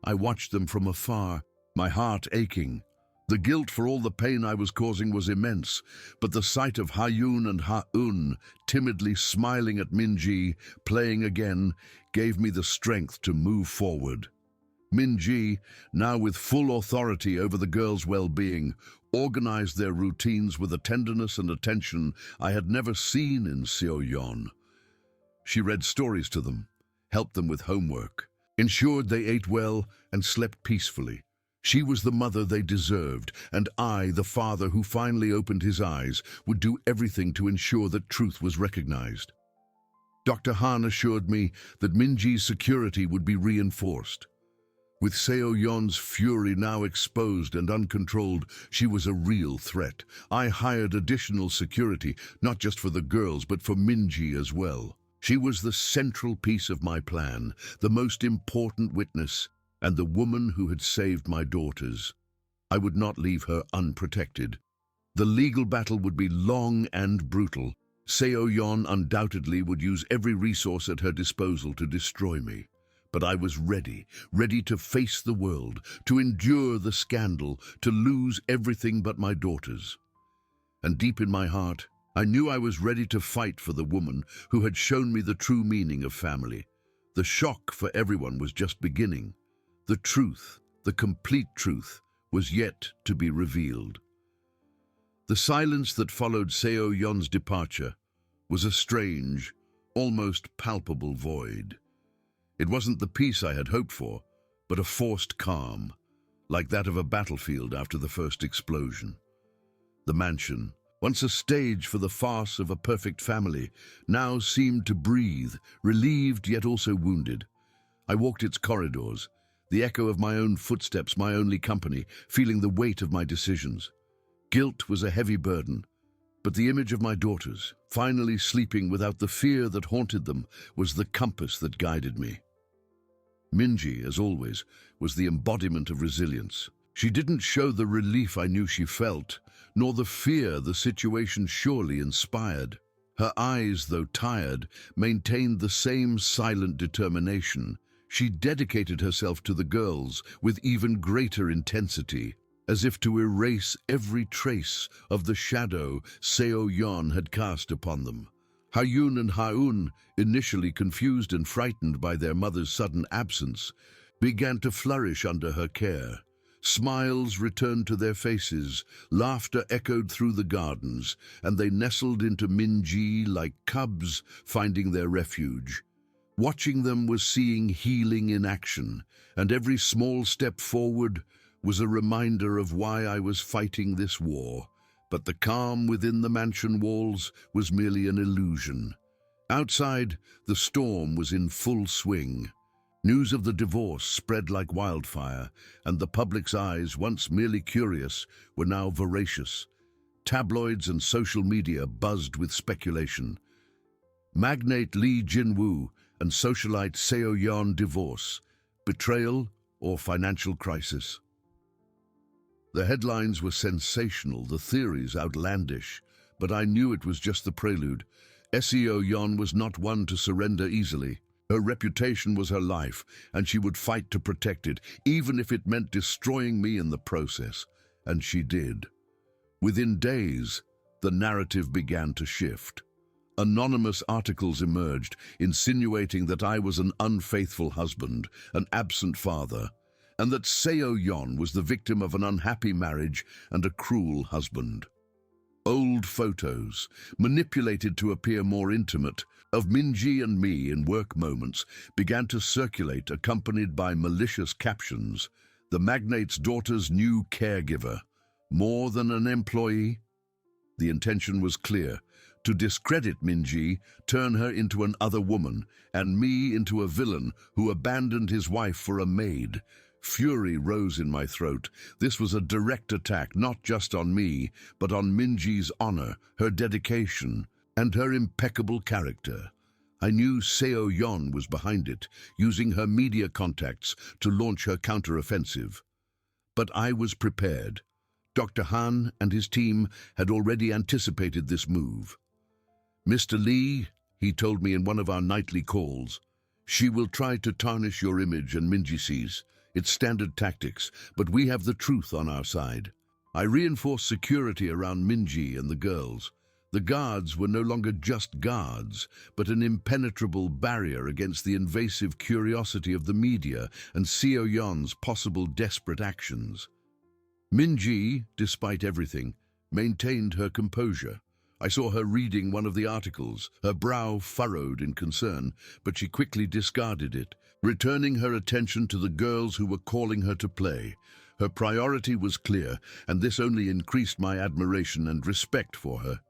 I watched them from afar, my heart aching. The guilt for all the pain I was causing was immense, but the sight of Ha-yun and Ha-un timidly smiling at Min-ji, playing again, gave me the strength to move forward. Min-ji, now with full authority over the girls' well-being, organized their routines with a tenderness and attention I had never seen in Seo-yeon. She read stories to them, helped them with homework, ensured they ate well and slept peacefully. She was the mother they deserved, and I, the father who finally opened his eyes, would do everything to ensure that truth was recognized. Dr. Han assured me that Min-ji's security would be reinforced. With Seo-yeon's fury now exposed and uncontrolled, she was a real threat. I hired additional security, not just for the girls, but for Min-ji as well. She was the central piece of my plan, the most important witness, and the woman who had saved my daughters. I would not leave her unprotected. The legal battle would be long and brutal. Seo-yeon undoubtedly would use every resource at her disposal to destroy me. But I was ready to face the world, to endure the scandal, to lose everything but my daughters. And deep in my heart, I knew I was ready to fight for the woman who had shown me the true meaning of family. The shock for everyone was just beginning. The truth, the complete truth, was yet to be revealed. The silence that followed Seo-yeon's departure was a strange, almost palpable void. It wasn't the peace I had hoped for, but a forced calm, like that of a battlefield after the first explosion. The mansion, once a stage for the farce of a perfect family, now seemed to breathe, relieved yet also wounded. I walked its corridors, the echo of my own footsteps my only company, feeling the weight of my decisions. Guilt was a heavy burden, but the image of my daughters, finally sleeping without the fear that haunted them, was the compass that guided me. Min-ji, as always, was the embodiment of resilience. She didn't show the relief I knew she felt, nor the fear the situation surely inspired. Her eyes, though tired, maintained the same silent determination. She dedicated herself to the girls with even greater intensity, as if to erase every trace of the shadow Seo Yeon had cast upon them. Hayun and Haun, initially confused and frightened by their mother's sudden absence, began to flourish under her care. Smiles returned to their faces, laughter echoed through the gardens, and they nestled into Minji like cubs finding their refuge. Watching them was seeing healing in action, and every small step forward was a reminder of why I was fighting this war. But the calm within the mansion walls was merely an illusion. Outside, the storm was in full swing. News of the divorce spread like wildfire, and the public's eyes, once merely curious, were now voracious. Tabloids and social media buzzed with speculation. Magnate Lee Jin-woo and socialite Seo Yeon divorce, betrayal or financial crisis. The headlines were sensational, the theories outlandish, but I knew it was just the prelude. Seo Yeon was not one to surrender easily. Her reputation was her life, and she would fight to protect it, even if it meant destroying me in the process. And she did. Within days, the narrative began to shift. Anonymous articles emerged, insinuating that I was an unfaithful husband, an absent father, and that Seo Yeon was the victim of an unhappy marriage and a cruel husband. Old photos, manipulated to appear more intimate, of Minji and me in work moments began to circulate, accompanied by malicious captions. The magnate's daughter's new caregiver, more than an employee. The intention was clear: to discredit Minji, turn her into an other woman, and me into a villain who abandoned his wife for a maid. Fury rose in my throat. This was a direct attack not just on me, but on Minji's honor, her dedication, and her impeccable character. I knew Seo Yeon was behind it, using her media contacts to launch her counter-offensive. But I was prepared. Dr. Han and his team had already anticipated this move. "Mr. Lee," he told me in one of our nightly calls, "she will try to tarnish your image and Minji sees. It's standard tactics, but we have the truth on our side." I reinforced security around Minji and the girls. The guards were no longer just guards, but an impenetrable barrier against the invasive curiosity of the media and Seo Yeon's possible desperate actions. Minji, despite everything, maintained her composure. I saw her reading one of the articles, her brow furrowed in concern, but she quickly discarded it, returning her attention to the girls who were calling her to play. Her priority was clear, and this only increased my admiration and respect for her.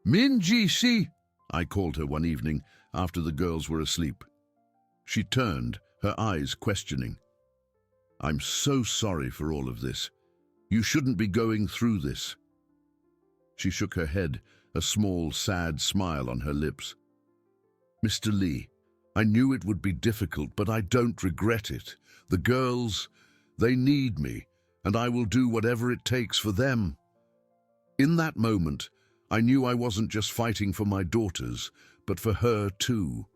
"Minji-si," I called her one evening after the girls were asleep. She turned, her eyes questioning. "I'm so sorry for all of this. You shouldn't be going through this." She shook her head, a small, sad smile on her lips. "Mr. Lee, I knew it would be difficult, but I don't regret it. The girls, they need me, and I will do whatever it takes for them." In that moment, I knew I wasn't just fighting for my daughters, but for her too.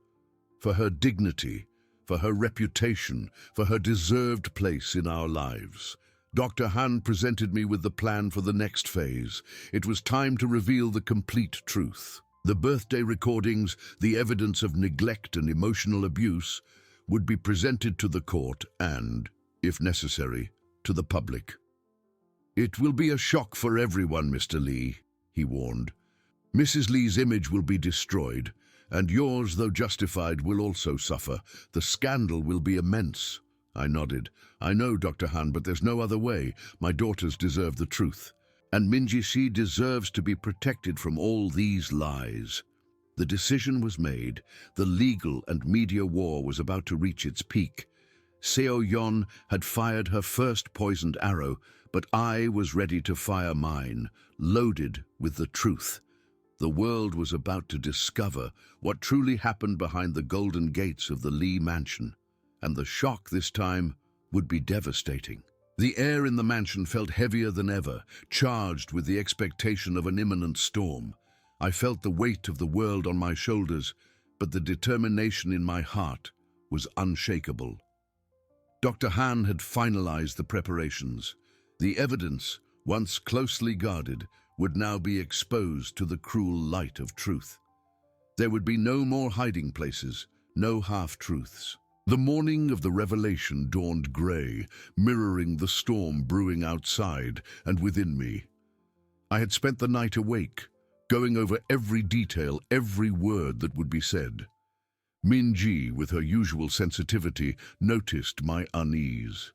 For her dignity, for her reputation, for her deserved place in our lives. Dr. Han presented me with the plan for the next phase. It was time to reveal the complete truth. The birthday recordings, the evidence of neglect and emotional abuse, would be presented to the court and, if necessary, to the public. "It will be a shock for everyone, Mr. Lee," he warned. "Mrs. Lee's image will be destroyed, and yours, though justified, will also suffer. The scandal will be immense." I nodded. "I know, Dr. Han, but there's no other way. My daughters deserve the truth. And Minji-si deserves to be protected from all these lies." The decision was made. The legal and media war was about to reach its peak. Seo Yeon had fired her first poisoned arrow, but I was ready to fire mine, loaded with the truth. The world was about to discover what truly happened behind the golden gates of the Lee mansion, and the shock this time would be devastating. The air in the mansion felt heavier than ever, charged with the expectation of an imminent storm. I felt the weight of the world on my shoulders, but the determination in my heart was unshakable. Dr. Han had finalized the preparations. The evidence, once closely guarded, would now be exposed to the cruel light of truth. There would be no more hiding places, no half-truths. The morning of the revelation dawned grey, mirroring the storm brewing outside and within me. I had spent the night awake, going over every detail, every word that would be said. Min-ji, with her usual sensitivity, noticed my unease.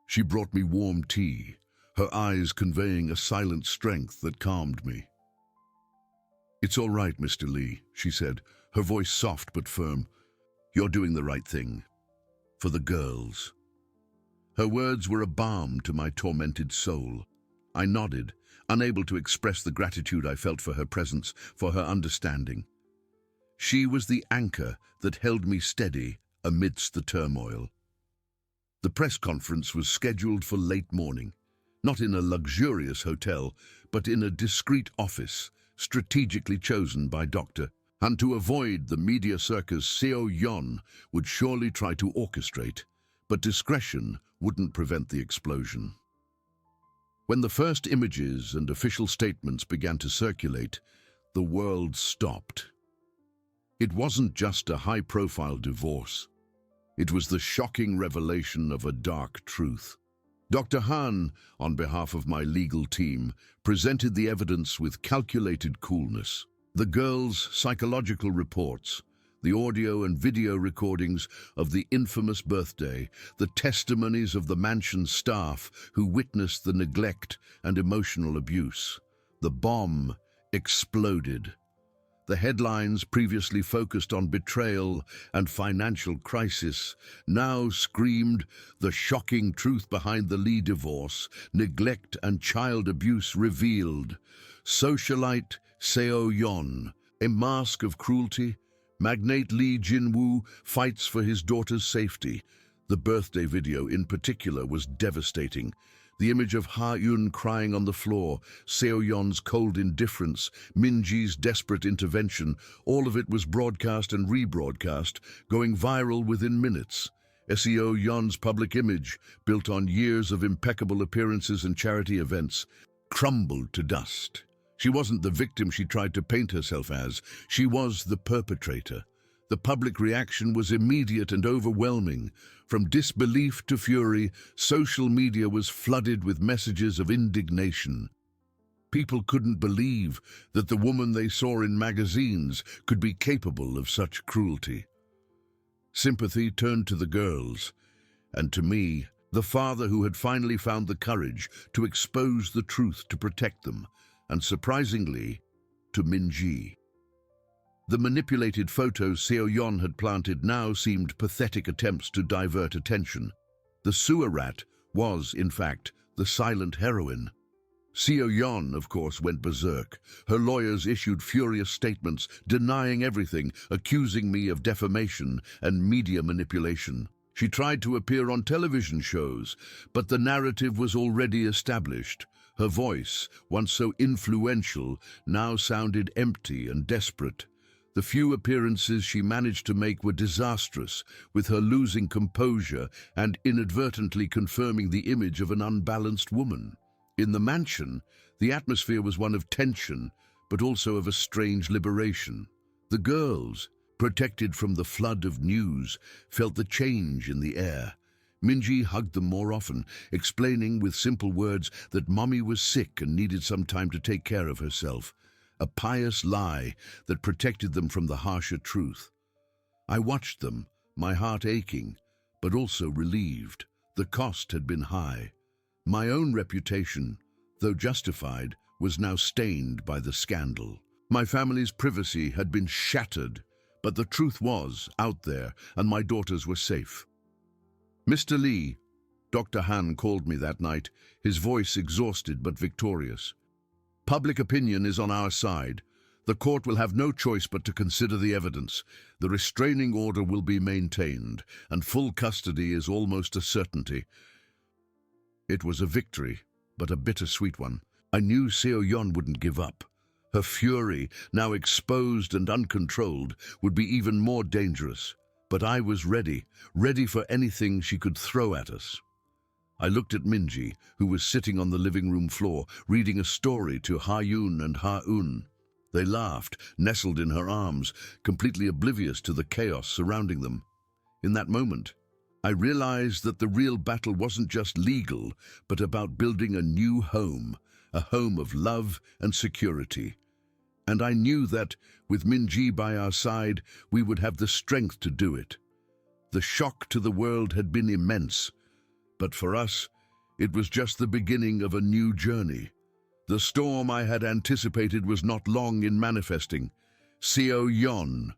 She brought me warm tea, her eyes conveying a silent strength that calmed me. "It's all right, Mr. Lee," she said, her voice soft but firm. "You're doing the right thing. For the girls." Her words were a balm to my tormented soul. I nodded, unable to express the gratitude I felt for her presence, for her understanding. She was the anchor that held me steady amidst the turmoil. The press conference was scheduled for late morning, not in a luxurious hotel, but in a discreet office, strategically chosen by Dr. Han. To avoid the media circus Seo-yeon would surely try to orchestrate, but discretion wouldn't prevent the explosion. When the first images and official statements began to circulate, the world stopped. It wasn't just a high-profile divorce. It was the shocking revelation of a dark truth. Dr. Han, on behalf of my legal team, presented the evidence with calculated coolness. The girls' psychological reports, the audio and video recordings of the infamous birthday, the testimonies of the mansion staff who witnessed the neglect and emotional abuse. The bomb exploded. The headlines, previously focused on betrayal and financial crisis, now screamed the shocking truth behind the Lee divorce, neglect and child abuse revealed. Socialite Seo-yeon, a mask of cruelty. Magnate Lee Jin-woo fights for his daughter's safety. The birthday video in particular was devastating. The image of Ha-eun crying on the floor, Seo-yeon's cold indifference, Min-ji's desperate intervention, all of it was broadcast and rebroadcast, going viral within minutes. Seo-yeon's public image, built on years of impeccable appearances and charity events, crumbled to dust. She wasn't the victim she tried to paint herself as. She was the perpetrator. The public reaction was immediate and overwhelming. From disbelief to fury, social media was flooded with messages of indignation. People couldn't believe that the woman they saw in magazines could be capable of such cruelty. Sympathy turned to the girls, and to me, the father who had finally found the courage to expose the truth to protect them, and surprisingly, to Min-ji. The manipulated photos Seo-yeon had planted now seemed pathetic attempts to divert attention. The sewer rat was, in fact, the silent heroine. Seo-yeon, of course, went berserk. Her lawyers issued furious statements, denying everything, accusing me of defamation and media manipulation. She tried to appear on television shows, but the narrative was already established. Her voice, once so influential, now sounded empty and desperate. The few appearances she managed to make were disastrous, with her losing composure and inadvertently confirming the image of an unbalanced woman. In the mansion, the atmosphere was one of tension, but also of a strange liberation. The girls, protected from the flood of news, felt the change in the air. Min-ji hugged them more often, explaining with simple words that Mommy was sick and needed some time to take care of herself. A pious lie that protected them from the harsher truth. I watched them, my heart aching, but also relieved. The cost had been high. My own reputation, though justified, was now stained by the scandal. My family's privacy had been shattered, but the truth was out there, and my daughters were safe. "Mr. Lee," Dr. Han called me that night, his voice exhausted but victorious. "Public opinion is on our side. The court will have no choice but to consider the evidence. The restraining order will be maintained, and full custody is almost a certainty." It was a victory, but a bittersweet one. I knew Seo-yeon wouldn't give up. Her fury, now exposed and uncontrolled, would be even more dangerous. But I was ready, ready for anything she could throw at us. I looked at Minji, who was sitting on the living room floor, reading a story to Ha-Yun and Ha-Un. They laughed, nestled in her arms, completely oblivious to the chaos surrounding them. In that moment, I realized that the real battle wasn't just legal, but about building a new home, a home of love and security. And I knew that, with Minji by our side, we would have the strength to do it. The shock to the world had been immense, but for us, it was just the beginning of a new journey. The storm I had anticipated was not long in manifesting. Seo-Yeon,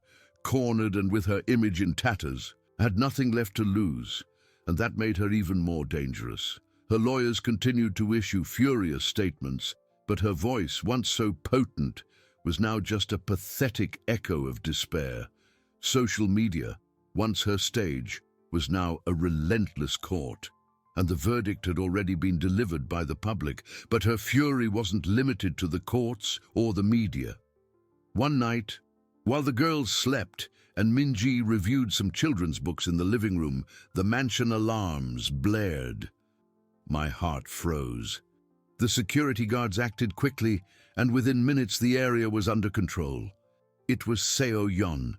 cornered and with her image in tatters, had nothing left to lose, and that made her even more dangerous. Her lawyers continued to issue furious statements, but her voice, once so potent, was now just a pathetic echo of despair. Social media, once her stage, was now a relentless court, and the verdict had already been delivered by the public, but her fury wasn't limited to the courts or the media. One night, while the girls slept and Minji reviewed some children's books in the living room, the mansion alarms blared. My heart froze. The security guards acted quickly, and within minutes the area was under control. It was Seo-Yeon.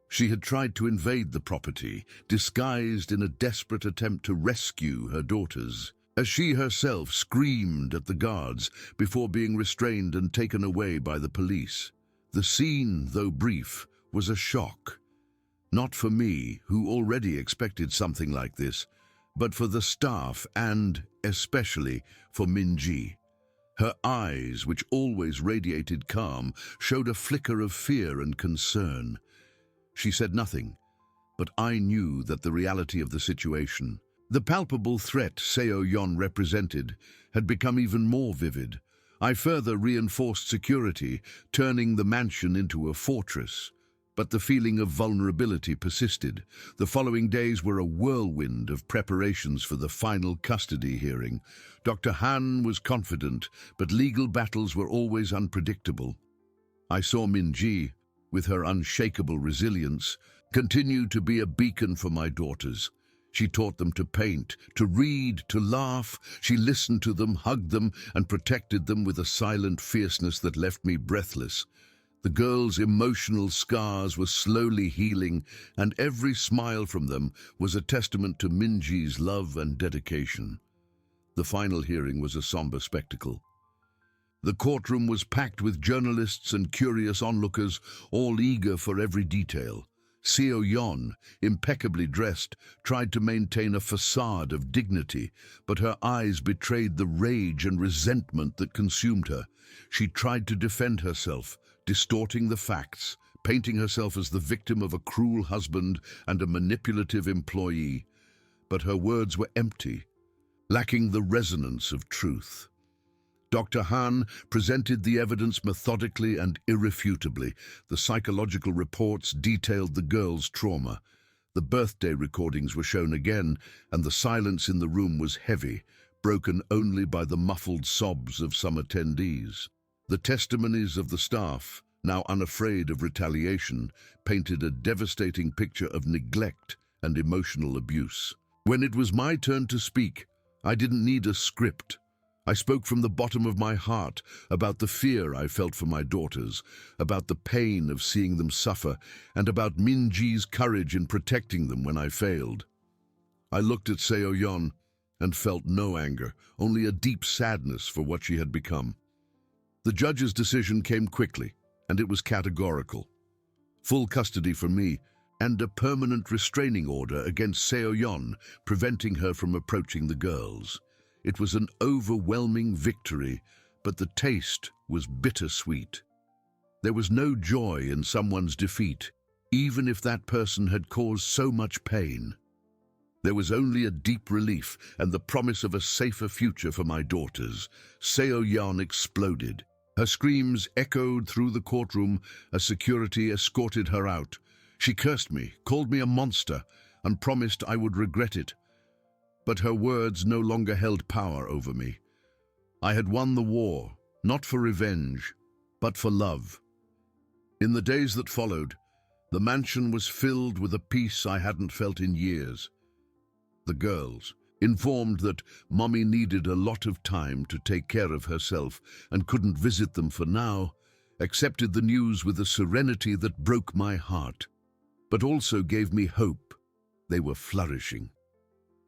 She had tried to invade the property, disguised in a desperate attempt to rescue her daughters, as she herself screamed at the guards before being restrained and taken away by the police. The scene, though brief, was a shock. Not for me, who already expected something like this, but for the staff and, especially, for Minji. Her eyes, which always radiated calm, showed a flicker of fear and concern. She said nothing, but I knew that the reality of the situation, the palpable threat Seo-Yeon represented, had become even more vivid. I further reinforced security, turning the mansion into a fortress. But the feeling of vulnerability persisted. The following days were a whirlwind of preparations for the final custody hearing. Dr. Han was confident, but legal battles were always unpredictable. I saw Minji, with her unshakable resilience, continue to be a beacon for my daughters. She taught them to paint, to read, to laugh. She listened to them, hugged them, and protected them with a silent fierceness that left me breathless. The girls' emotional scars were slowly healing, and every smile from them was a testament to Minji's love and dedication. The final hearing was a somber spectacle. The courtroom was packed with journalists and curious onlookers, all eager for every detail. Seo-Yeon, impeccably dressed, tried to maintain a facade of dignity, but her eyes betrayed the rage and resentment that consumed her. She tried to defend herself, distorting the facts, painting herself as the victim of a cruel husband and a manipulative employee. But her words were empty, lacking the resonance of truth. Dr. Han presented the evidence methodically and irrefutably. The psychological reports detailed the girls' trauma. The birthday recordings were shown again, and the silence in the room was heavy, broken only by the muffled sobs of some attendees. The testimonies of the staff, now unafraid of retaliation, painted a devastating picture of neglect and emotional abuse. When it was my turn to speak, I didn't need a script. I spoke from the bottom of my heart about the fear I felt for my daughters, about the pain of seeing them suffer, and about Minji's courage in protecting them when I failed. I looked at Seo-Yeon and felt no anger, only a deep sadness for what she had become. The judge's decision came quickly, and it was categorical. Full custody for me, and a permanent restraining order against Seo-Yeon, preventing her from approaching the girls. It was an overwhelming victory, but the taste was bittersweet. There was no joy in someone's defeat, even if that person had caused so much pain. There was only a deep relief and the promise of a safer future for my daughters. Seo-Yeon exploded. Her screams echoed through the courtroom as security escorted her out. She cursed me, called me a monster, and promised I would regret it. But her words no longer held power over me. I had won the war, not for revenge, but for love. In the days that followed, The mansion was filled with a peace I hadn't felt in years. The girls, informed that Mommy needed a lot of time to take care of herself and couldn't visit them for now, accepted the news with a serenity that broke my heart, but also gave me hope. They were flourishing.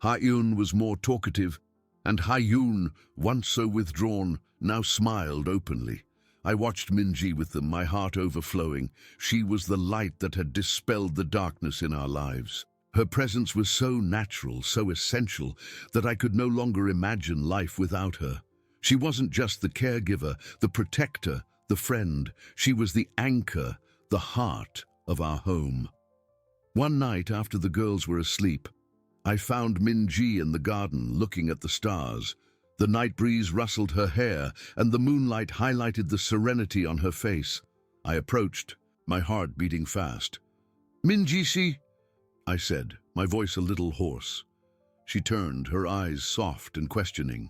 Ha-eun was more talkative, and Ha-eun, once so withdrawn, now smiled openly. I watched Min-ji with them, my heart overflowing. She was the light that had dispelled the darkness in our lives. Her presence was so natural, so essential, that I could no longer imagine life without her. She wasn't just the caregiver, the protector, the friend. She was the anchor, the heart of our home. One night after the girls were asleep, I found Min-ji in the garden looking at the stars. The night breeze rustled her hair, and the moonlight highlighted the serenity on her face. I approached, my heart beating fast. "Min-ji-si," I said, my voice a little hoarse. She turned, her eyes soft and questioning.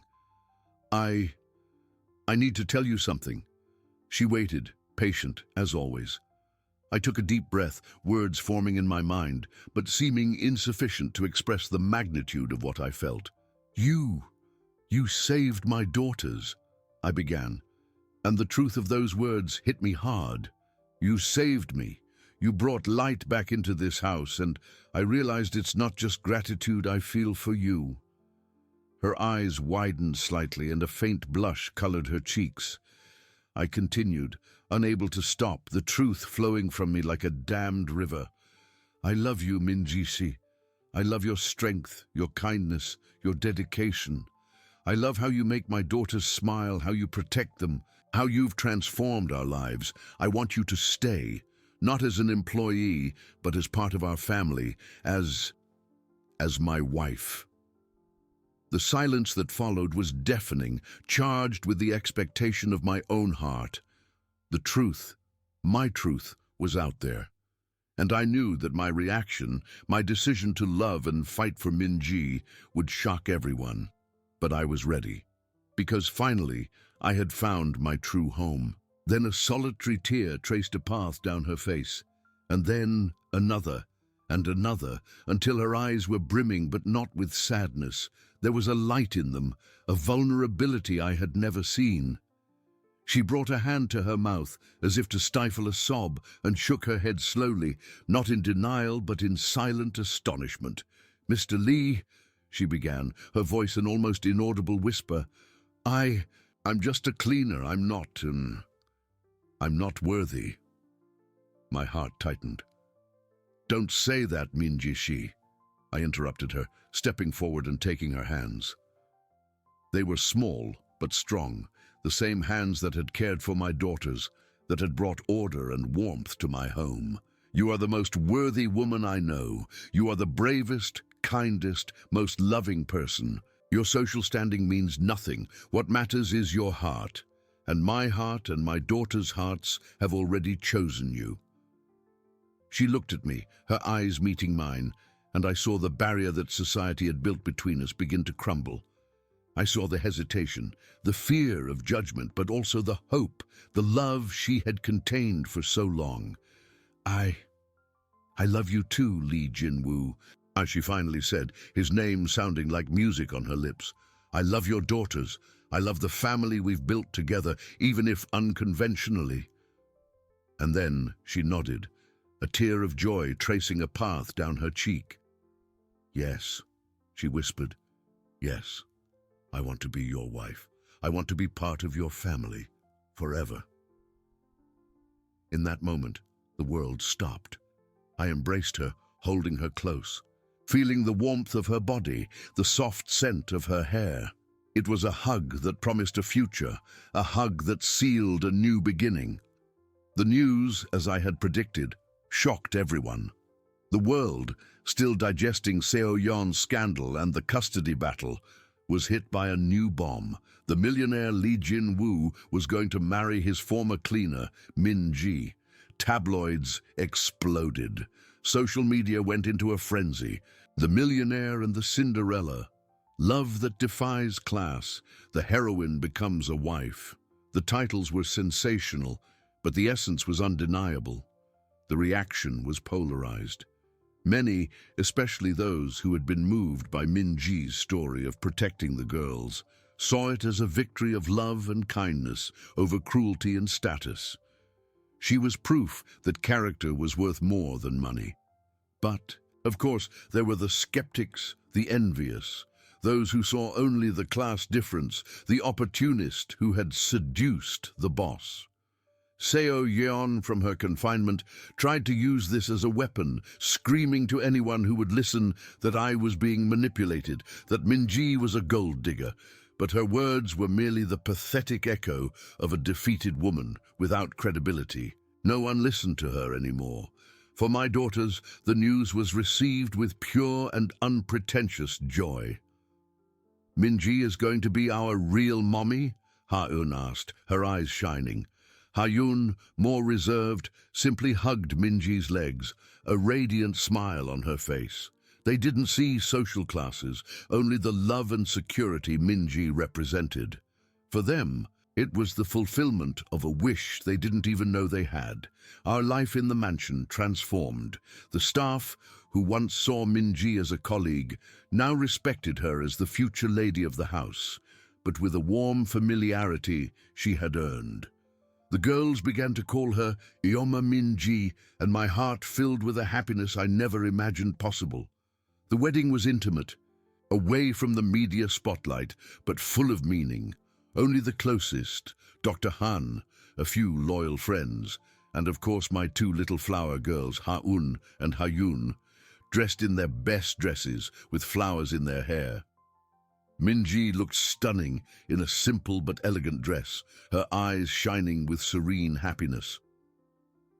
I need to tell you something." She waited, patient, as always. I took a deep breath, words forming in my mind, but seeming insufficient to express the magnitude of what I felt. You saved my daughters," I began, and the truth of those words hit me hard. "You saved me. You brought light back into this house, and I realized it's not just gratitude I feel for you." Her eyes widened slightly, and a faint blush colored her cheeks. I continued, unable to stop, the truth flowing from me like a dammed river. "I love you, Min-ji-si. I love your strength, your kindness, your dedication. I love how you make my daughters smile, how you protect them, how you've transformed our lives. I want you to stay, not as an employee, but as part of our family, as my wife." The silence that followed was deafening, charged with the expectation of my own heart. The truth, my truth, was out there. And I knew that my reaction, my decision to love and fight for Min-ji, would shock everyone. But I was ready, because finally I had found my true home. Then a solitary tear traced a path down her face, and then another and another, until her eyes were brimming, but not with sadness. There was a light in them, a vulnerability I had never seen. She brought a hand to her mouth, as if to stifle a sob, and shook her head slowly, not in denial, but in silent astonishment. "Mr. Lee," she began, her voice an almost inaudible whisper, I'm just a cleaner. I'm not worthy." My heart tightened. "Don't say that, Min-ji-si," I interrupted her, stepping forward and taking her hands. They were small, but strong, the same hands that had cared for my daughters, that had brought order and warmth to my home. "You are the most worthy woman I know. You are the bravest, kindest, most loving person. Your social standing means nothing. What matters is your heart, and my heart and my daughters' hearts have already chosen you." She looked at me, her eyes meeting mine, and I saw the barrier that society had built between us begin to crumble. I saw the hesitation, the fear of judgment, but also the hope, the love she had contained for so long. I love you too, Lee Jin-woo," as she finally said, his name sounding like music on her lips. "I love your daughters. I love the family we've built together, even if unconventionally." And then she nodded, a tear of joy tracing a path down her cheek. "Yes," she whispered. "Yes, I want to be your wife. I want to be part of your family, forever." In that moment, the world stopped. I embraced her, holding her close, feeling the warmth of her body, the soft scent of her hair. It was a hug that promised a future, a hug that sealed a new beginning. The news, as I had predicted, shocked everyone. The world, still digesting Seo Yeon's scandal and the custody battle, was hit by a new bomb. The millionaire Lee Jin-woo was going to marry his former cleaner, Min-ji. Tabloids exploded. Social media went into a frenzy. The Millionaire and the Cinderella. Love that defies class. The heroine becomes a wife. The titles were sensational, but the essence was undeniable. The reaction was polarized. Many, especially those who had been moved by Min-ji's story of protecting the girls, saw it as a victory of love and kindness over cruelty and status. She was proof that character was worth more than money. But, of course, there were the skeptics, the envious, those who saw only the class difference, the opportunist who had seduced the boss. Seo Yeon, from her confinement, tried to use this as a weapon, screaming to anyone who would listen that I was being manipulated, that Min-ji was a gold digger. But her words were merely the pathetic echo of a defeated woman without credibility. No one listened to her anymore. For my daughters, the news was received with pure and unpretentious joy. "Min-ji is going to be our real mommy?" Ha-eun asked, her eyes shining. Ha-eun, more reserved, simply hugged Min-ji's legs, a radiant smile on her face. They didn't see social classes, only the love and security Min-ji represented. For them, it was the fulfillment of a wish they didn't even know they had. Our life in the mansion transformed. The staff, who once saw Min-ji as a colleague, now respected her as the future lady of the house, but with a warm familiarity she had earned. The girls began to call her Yoma Min-ji, and my heart filled with a happiness I never imagined possible. The wedding was intimate, away from the media spotlight, but full of meaning. Only the closest, Dr. Han, a few loyal friends, and of course my two little flower girls, Ha-eun and Ha-yoon, dressed in their best dresses with flowers in their hair. Min-ji looked stunning in a simple but elegant dress, her eyes shining with serene happiness.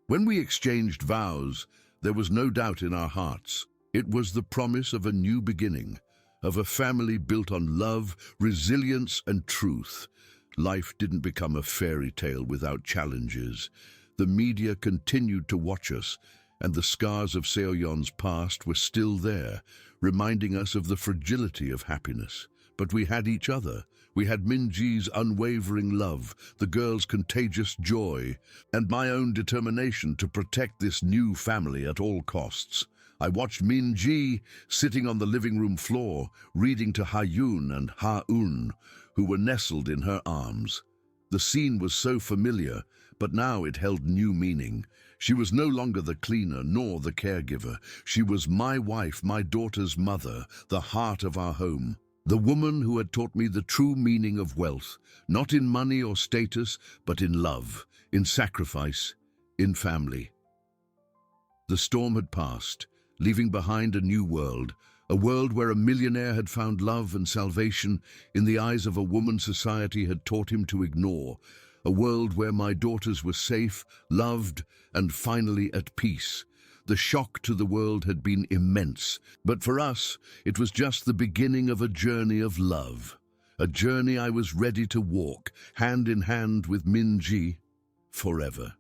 When we exchanged vows, there was no doubt in our hearts. It was the promise of a new beginning, of a family built on love, resilience, and truth. Life didn't become a fairy tale without challenges. The media continued to watch us, and the scars of Seoyeon's past were still there, reminding us of the fragility of happiness. But we had each other. We had Min-ji's unwavering love, the girls' contagious joy, and my own determination to protect this new family at all costs. I watched Min-ji sitting on the living room floor, reading to Ha-yoon and Ha-eun, who were nestled in her arms. The scene was so familiar, but now it held new meaning. She was no longer the cleaner nor the caregiver. She was my wife, my daughter's mother, the heart of our home. The woman who had taught me the true meaning of wealth, not in money or status, but in love, in sacrifice, in family. The storm had passed, leaving behind a new world, a world where a millionaire had found love and salvation in the eyes of a woman society had taught him to ignore, a world where my daughters were safe, loved, and finally at peace. The shock to the world had been immense, but for us, it was just the beginning of a journey of love, a journey I was ready to walk, hand in hand with Min-ji, forever.